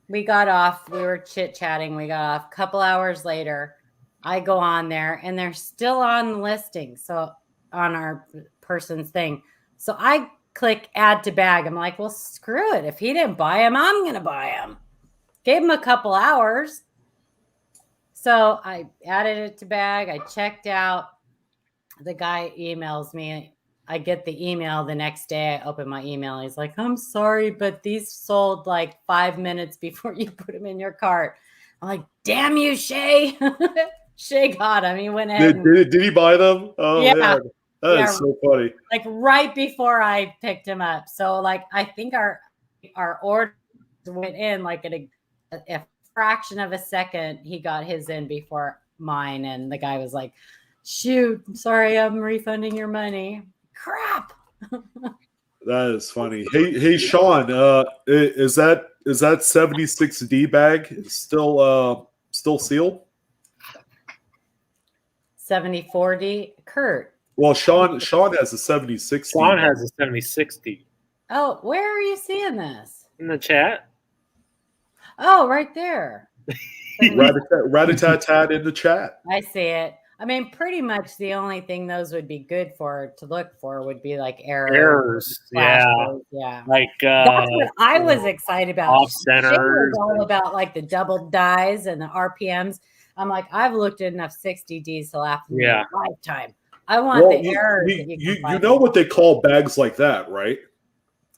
we got off. We were chit-chatting. We got off. A couple hours later, I go on there, and they're still on the listing. So on our person's thing. So I click add to bag. I'm like, well, screw it. If he didn't buy them, I'm going to buy them. Gave him a couple hours. So I added it to bag. I checked out. The guy emails me. I get the email the next day. I open my email. He's like, I'm sorry, but these sold like 5 minutes before you put them in your cart. I'm like, damn you, Shay. Shay got him. He went ahead. Did he buy them? Oh, yeah. That is so funny. Like right before I picked him up. So like, I think our order went in like at a fraction of a second. He got his in before mine, and the guy was like, shoot, sorry, I'm refunding your money. Crap. That is funny. Hey Sean, is that 76D bag still sealed? 74D. Kurt. Well, Sean has a 76D. Sean has a 7060. Oh, where are you seeing this? In the chat. Oh, right there. Rat-a-tat in the chat. I see it. I mean, pretty much the only thing those would be good for to look for would be like errors. Yeah. Like that's what I was excited about. Off center. Was all about like the double dyes and the RPMs. I'm like, I've looked at enough 60Ds to last me a lifetime. I want the errors. You know what they call bags like that, right?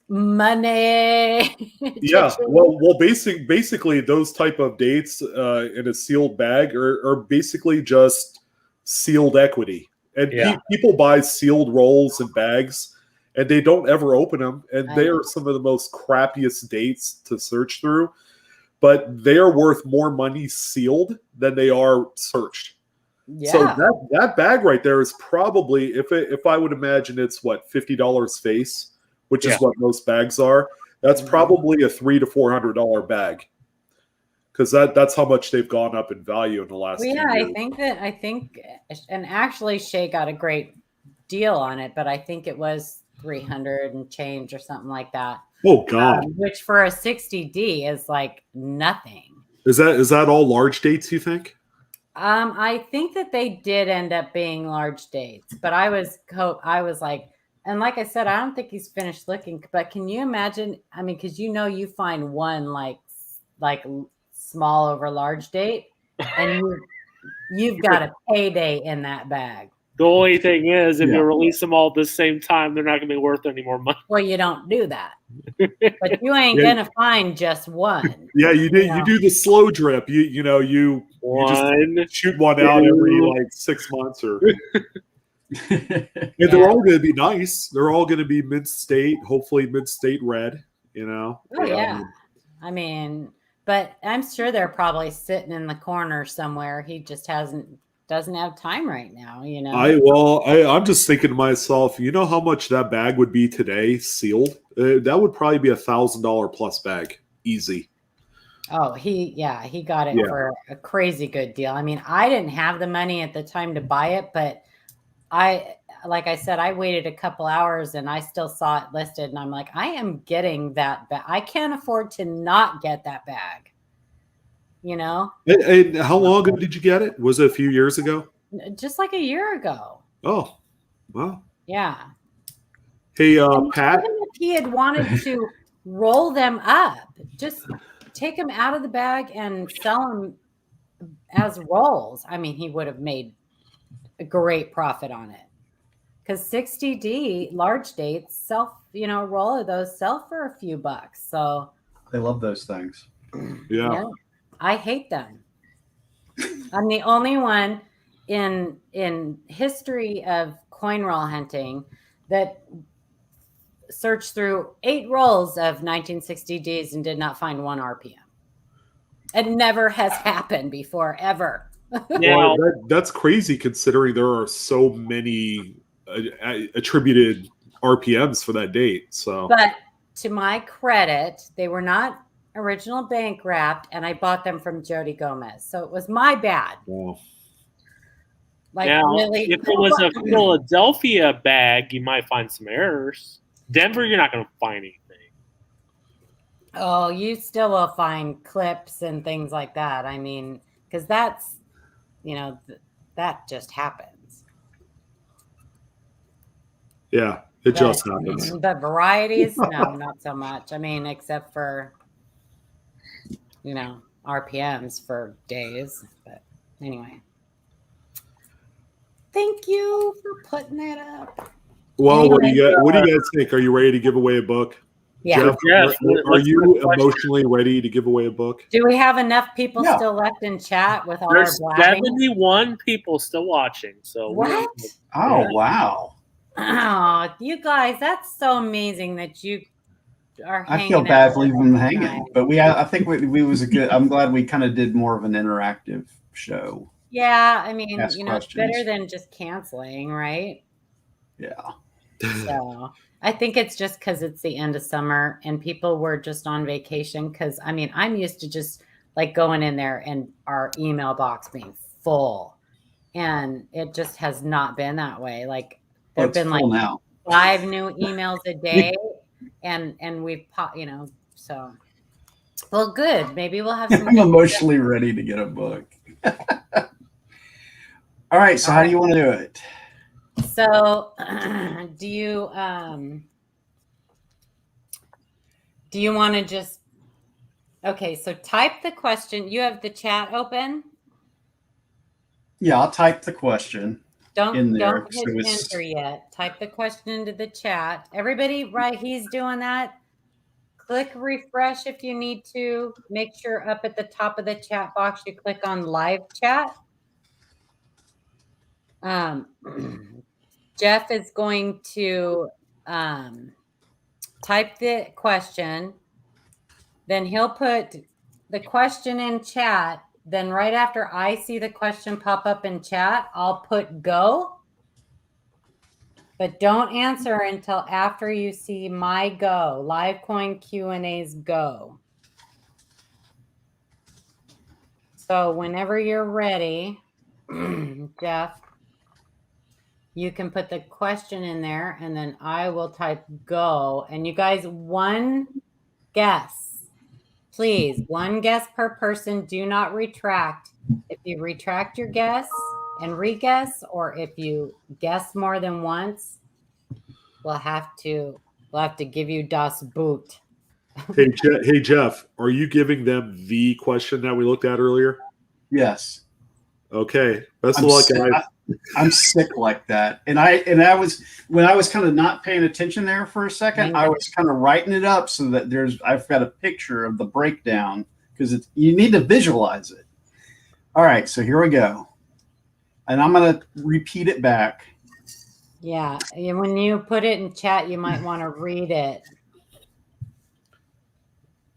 Money. Yeah. Well, basically those type of dates in a sealed bag are basically just sealed equity. And people buy sealed rolls and bags, and they don't ever open them. And they are some of the most crappiest dates to search through. But they are worth more money sealed than they are searched. Yeah. So that bag right there is probably, if I would imagine, it's what, $50 face, which is what most bags are. That's probably a $300 to $400 bag, because that's how much they've gone up in value in the last. Well, yeah, I think, and actually Shay got a great deal on it, but I think it was 300 and change or something like that. Oh God! Which for a 60D is like nothing. Is that all large dates, you think? I think that they did end up being large dates, but I was like, and like I said, I don't think he's finished looking. But can you imagine? I mean, because you find one like small over large date, and you've got a payday in that bag. The only thing is, if you release them all at the same time, they're not going to be worth any more money. Well, you don't do that. But you ain't going to find just one. Yeah, you do. You do the slow drip. You just shoot one out every like 6 months or. And they're all going to be nice. They're all going to be mid-state, hopefully mid-state red. Oh yeah. I mean, but I'm sure they're probably sitting in the corner somewhere. He just doesn't have time right now, I'm just thinking to myself, you know how much that bag would be today sealed? That would probably be $1,000 plus bag, easy. Oh, he got it for a crazy good deal. I mean, I didn't have the money at the time to buy it, but like I said, I waited a couple hours and I still saw it listed, and I'm like, I am getting that bag. I can't afford to not get that bag. And how long ago did you get it? Was it a few years ago? Just like a year ago. Oh, wow. Yeah. Hey, And Pat. even if he had wanted to roll them up, just take them out of the bag and sell them as rolls. I mean, he would have made a great profit on it. Because 60D large dates sell, a roll of those sell for a few bucks. So They love those things. Yeah. I hate them. I'm the only one in history of coin roll hunting that searched through 8 rolls of 1960Ds and did not find 1 RPM. It never has happened before, ever. Now, Well, that's crazy considering there are so many attributed RPMs for that date. So, but to my credit, they were not original bank wrapped, and I bought them from Jody Gomez. So it was my bad. wow. Like, now really, if it was a Philadelphia bag, you might find some errors. Denver, you're not going to find anything. oh, you still will find clips and things like that. I mean, because that's, that just happens. Yeah, it just happens. But varieties, no, not so much. I mean, except for, RPMs for days. But anyway. Thank you for putting that up. Well, Anyway, what do you guys think? Are you ready to give away a book? Yeah. Jeff, Jeff, are what's you the question? emotionally ready to give away a book? Do we have enough people Yeah. still left in chat with all There's our blabbing? 71 people still watching. So What? Oh, Yeah. wow. Oh, you guys, that's so amazing that you are hanging I feel bad for out leaving them with us hanging, tonight. but I think we was a good. I'm glad we kind of did more of an interactive show. Yeah, I mean, Ask it's questions. better than just canceling, right? Yeah. So I think it's just because it's the end of summer and people were just on vacation. Because I mean, I'm used to just like going in there and our email box being full, and it just has not been that way. Like Well, there've it's been like full now. 5 new emails a day, and we've so well, good. Maybe we'll have some. I'm emotionally ready to get a book. All right. So how do you want to do it? So, do you want to just? Okay, so type the question. You have the chat open. Yeah, I'll type the question. in there. Don't hit enter yet. Type the question into the chat. Everybody, right? He's doing that. Click refresh if you need to. Make sure up at the top of the chat box you click on live chat. Jeff is going to type the question. Then he'll put the question in chat. Then right after I see the question pop up in chat, I'll put go. But don't answer until after you see my go. Live coin Q&A's go. So whenever you're ready, Jeff, you can put the question in there and then I will type go. And you guys, one guess. Please, one guess per person. Do not retract. If you retract your guess and re-guess, or if you guess more than once, we'll have to give you das Boot. Hey, Jeff, are you giving them the question that we looked at earlier? Yes. Okay. Best of luck, guys. I'm sick like that. And I was when I was kind of not paying attention there for a second, I was kind of writing it up so that I've got a picture of the breakdown because you need to visualize it. All right, so here we go. And I'm gonna repeat it back. Yeah. When you put it in chat, you might want to read it.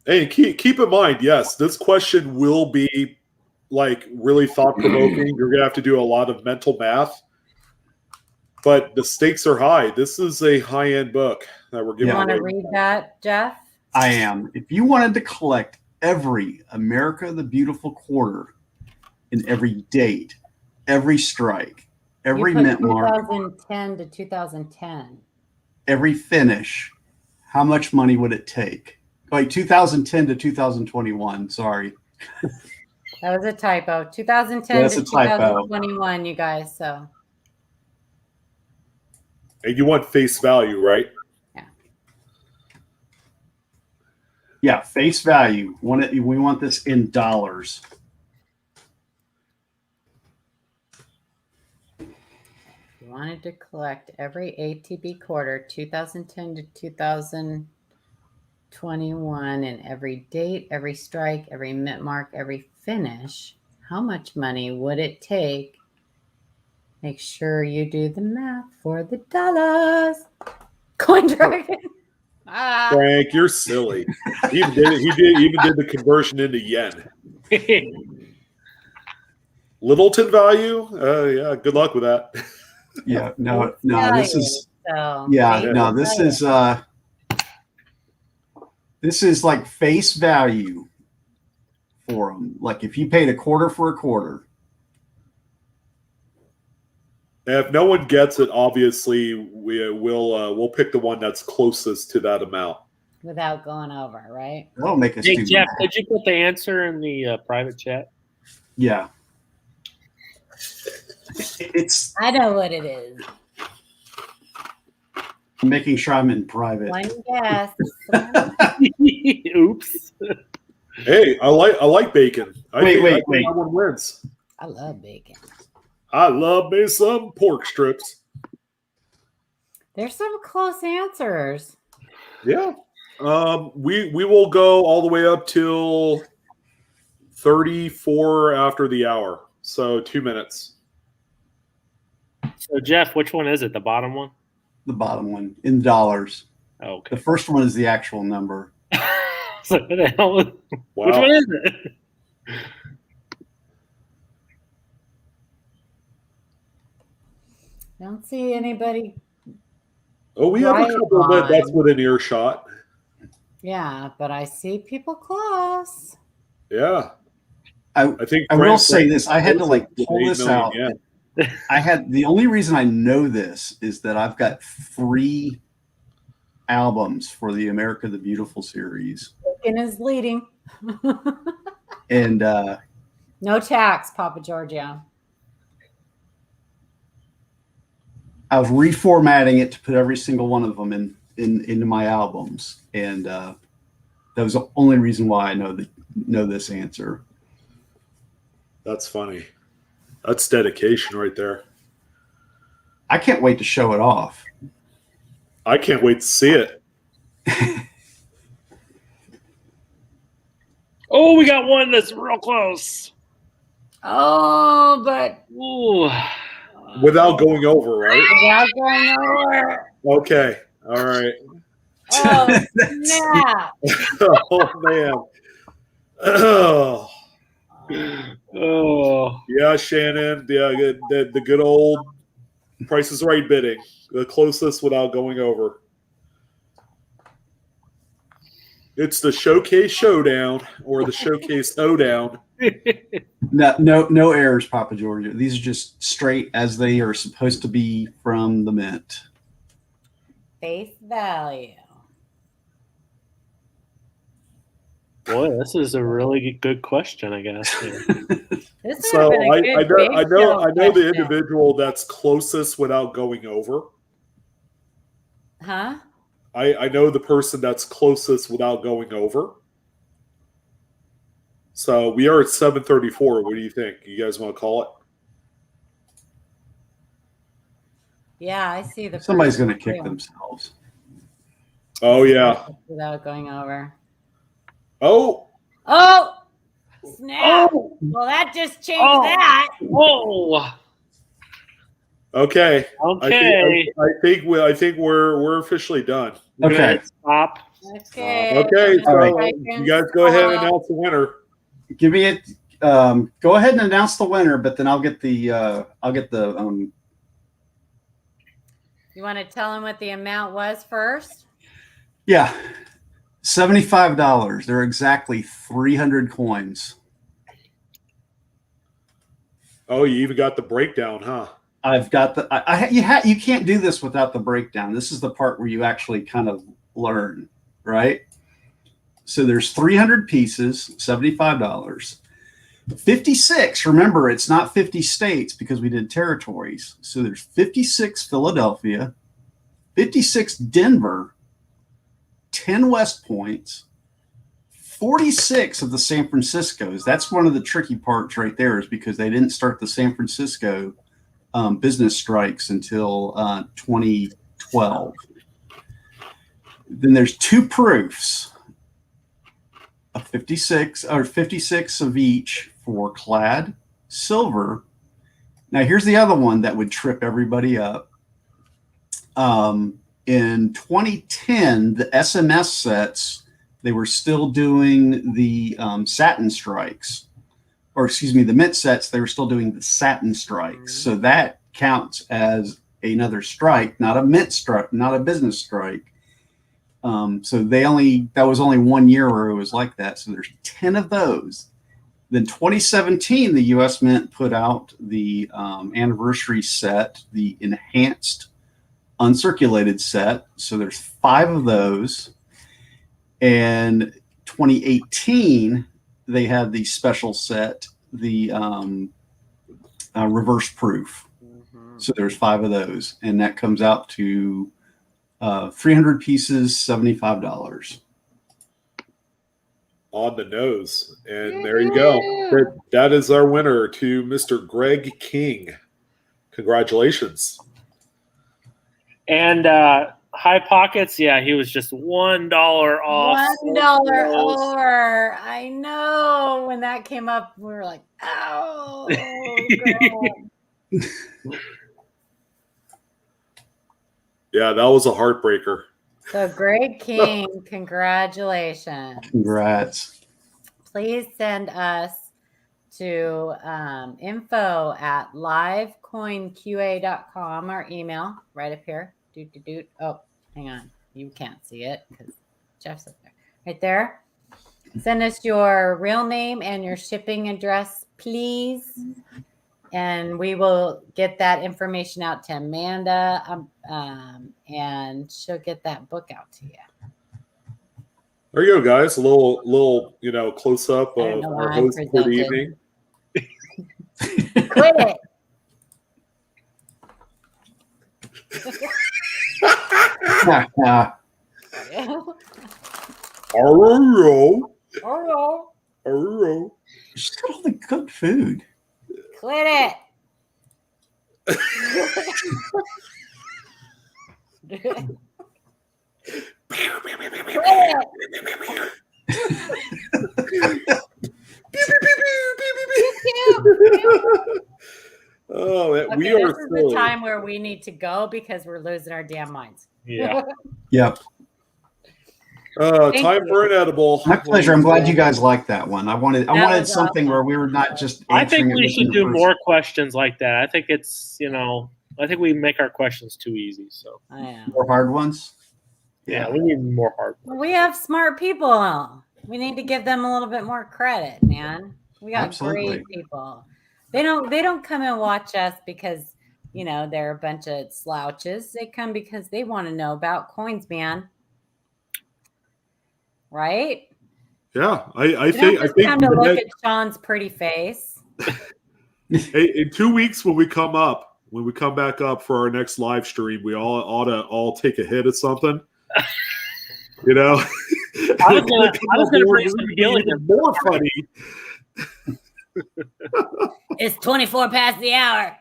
Hey, keep in mind, yes, this question will be like really thought-provoking. You're gonna have to do a lot of mental math, but the stakes are high. This is a high-end book that we're giving You want away. to read that, Jeff? I am. If you wanted to collect every America the Beautiful quarter in every date, every strike, every mint mark, 2010 to 2010. every finish, how much money would it take? Like 2010 to 2021. Sorry. That was a typo. 2010 That's to a typo. 2021, you guys. So And you want face value, right? Yeah, face value. We want this in dollars. You wanted to collect every ATB quarter, 2010 to 2021, and every date, every strike, every mint mark, every finish. How much money would it take? Make sure you do the math for the dollars. Coin Dragon. Frank, you're silly. He even did the conversion into yen. Littleton value? Yeah, good luck with that. Yeah, no, this is this is like face value for them. Like if you paid a quarter for a quarter. And if no one gets it, obviously we'll pick the one that's closest to that amount without going over, right? That'll make us. Hey Jeff, did you put the answer in the private chat? Yeah. I know what it is. I'm making sure I'm in private. One guess. Oops. Hey, I like bacon. Wait. That one wins. I love bacon. I love me some pork strips. There's some close answers. Yeah. We will go all the way up till 34 after the hour. So 2 minutes. So Jeff, which one is it? The bottom one? The bottom one in dollars. Okay. The first one is the actual number. So what the hell? Wow. Which one is it? I don't see anybody. Oh, we have a couple that's within earshot. Yeah, but I see people close. Yeah. I think I will say this. I had to pull this out. The only reason I know this is that I've got 3 albums for the America the Beautiful series. Bacon is leading. And no tax, Papa Giorgio. I was reformatting it to put every single one of them into my albums, and that was the only reason why I know this answer. That's funny. That's dedication right there. I can't wait to show it off. I can't wait to see it. Oh, we got one that's real close. Oh, but without going over, right? Without going over. Okay. All right. Oh, snap. Oh, man. Oh. Yeah, Shannon. Yeah, the good old Price is Right bidding. The closest without going over. It's the Showcase Showdown or the Showcase Hoedown. No errors, Papa Giorgio. These are just straight as they are supposed to be from the mint. Face value. Boy, this is a really good question, I guess. So I know the individual that's closest without going over. Huh? I know the person that's closest without going over. So we are at 7:34. What do you think? You guys want to call it? Yeah, I see the. Somebody's going to kick themselves. Oh yeah. Without going over. Oh. Snap! Oh. Well, that just changed that. Whoa. Okay. Okay. I think we're officially done. Okay. Stop. Okay. Okay. So right. You guys go ahead and announce the winner. Give me it. Go ahead and announce the winner, but then I'll get the. You want to tell him what the amount was first? Yeah, $75. There are exactly 300 coins. Oh, you even got the breakdown, huh? I've got the. You can't do this without the breakdown. This is the part where you actually kind of learn, right? So there's 300 pieces, $75. 56. Remember, it's not 50 states because we did territories. So there's 56 Philadelphia, 56 Denver, 10 West Points, 46 of the San Francisco's. That's one of the tricky parts right there, is because they didn't start the San Francisco business strikes until 2012. Then there's 2 proofs of 56 of each for clad silver. Now here's the other one that would trip everybody up. In 2010, the SMS sets, they were still doing the satin strikes, or excuse me, the mint sets, they were still doing the satin strikes. So that counts as another strike, not a mint strike, not a business strike. So that was only 1 year where it was like that. So there's 10 of those. Then 2017, the US Mint put out the anniversary set, the enhanced uncirculated set. So there's 5 of those. And 2018, they had the special set, the reverse proof. So there's 5 of those, and that comes out to 300 pieces, $75. On the nose. And there you go. That is our winner, to Mr. Greg King. Congratulations. And High Pockets, yeah, he was just $1 off. $1 over. I know. When that came up, we were like, "Oh, Yeah, that was a heartbreaker. So, Greg King, congratulations. Congrats. Please send us to info@livecoinqa.com, our email right up here. Oh, hang on. You can't see it because Jeff's up there. Right there. Send us your real name and your shipping address, please. And we will get that information out to Amanda, and she'll get that book out to you. There you go, guys. A little, close up of our host for the evening. Quit it. Arro. She's got all the good food. Quit it. Oh, okay, we are. This is the time where we need to go because we're losing our damn minds. Yeah. Yep. Time for an edible. My pleasure. I'm glad you guys liked that one. I wanted something awesome, where we were not just. I think we should do more questions like that. I think it's, I think we make our questions too easy. So more hard ones. Yeah, we need more hard ones. We have smart people. We need to give them a little bit more credit, man. We got great people. They don't come and watch us because they're a bunch of slouches. They come because they want to know about coins, man. Right? Yeah, I think come to look at Sean's pretty face. Hey, in 2 weeks when we come back up for our next live stream, we ought to take a hit of something. I was gonna bring some Gilligan. More funny. It's 24 past the hour.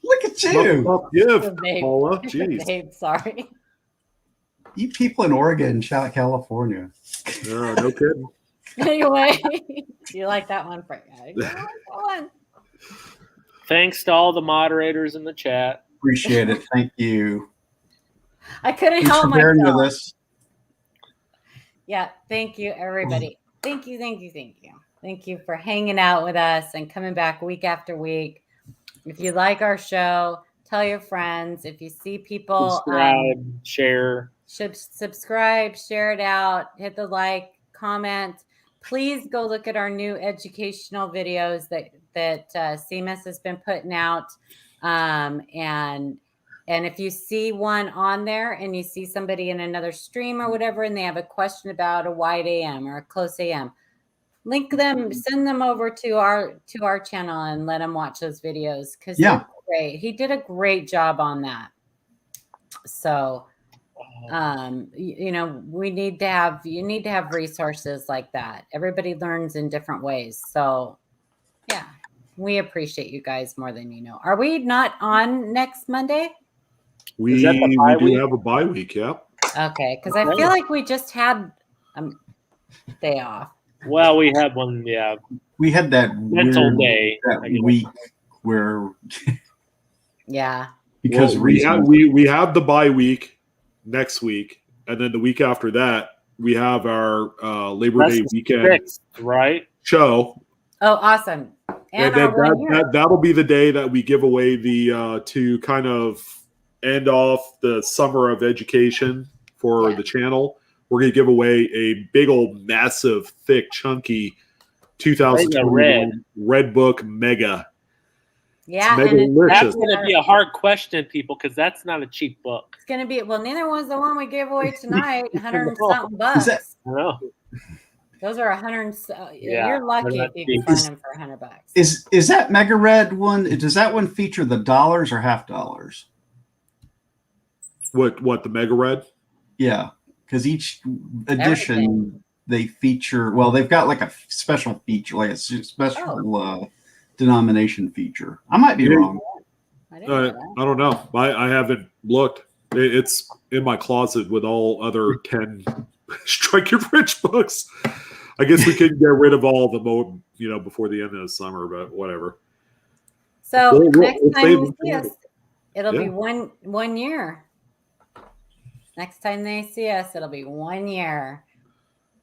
Look at you. Paula. Jeez. Babe, sorry. You people in Oregon and California. No kidding. Anyway, you like that one, Frank? Thanks to all the moderators in the chat. Appreciate it. Thank you. I couldn't help myself. Yeah, thank you, everybody. Thank you. Thank you for hanging out with us and coming back week after week. If you like our show, tell your friends. If you see people, subscribe, share it out, hit the like, comment. Please go look at our new educational videos that CMS has been putting out. And if you see one on there and you see somebody in another stream or whatever, and they have a question about a wide AM or a close AM, link them, send them over to our channel and let them watch those videos because they're great. He did a great job on that. So You know, you need to have resources like that. Everybody learns in different ways. So yeah, we appreciate you guys more than you know. Are we not on next Monday? Is that the We bye do week? have a bye week, yeah. Okay, because I feel like we just had a day off. Well, we had one, yeah. We had that Mental weird day, I that guess. week where Yeah. because Well, reasons. we have the bye week next week, and then the week after that we have our Labor That's Day the weekend 6th, right? show. Oh, awesome. And And our then 1 year. that'll be the day that we give away the to kind of end off the summer of education for Yeah. the channel. We're going to give away a big old massive thick chunky 2021 Red Book Mega. Yeah, It's and it's That's delicious. going to be a hard question, people, because that's not a cheap book. going to be, well, neither was the one we gave away tonight, 100 and something Is that- bucks. I know. Those are 100. Yeah, You're lucky they're if not you can cheap. find them for $100. Is that Mega Red one? Does that one feature the dollars or half dollars? What the Mega Red? Yeah, because each edition Everything. they feature. Well, they've got like a special feature, like a special denomination feature. I might be Yeah. wrong. I didn't know that. I don't know. I haven't looked. It's in my closet with all other 10 Strike Your Rich books. I guess we could get rid of all of them, before the end of the summer, but whatever. So We'll next time save you them see for us, it'll be Yeah. one year. Next time they see us, it'll be 1 year.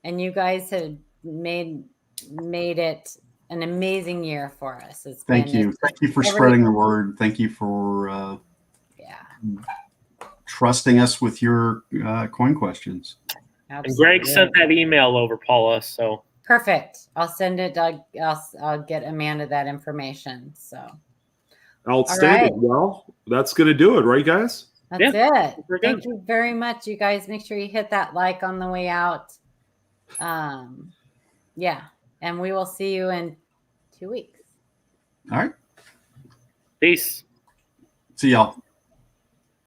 And you guys have made it an amazing year for us. Thank you for spreading the word. Thank you for trusting us with your coin questions. And Greg sent that email over, Paula. So perfect. I'll send it. I'll get Amanda that information. So outstanding. All right. Well, that's going to do it, right, guys? That's it. we're Thank good. you very much, you guys. Make sure you hit that like on the way out. Yeah, and we will see you in 2 weeks. All right. Peace. See y'all.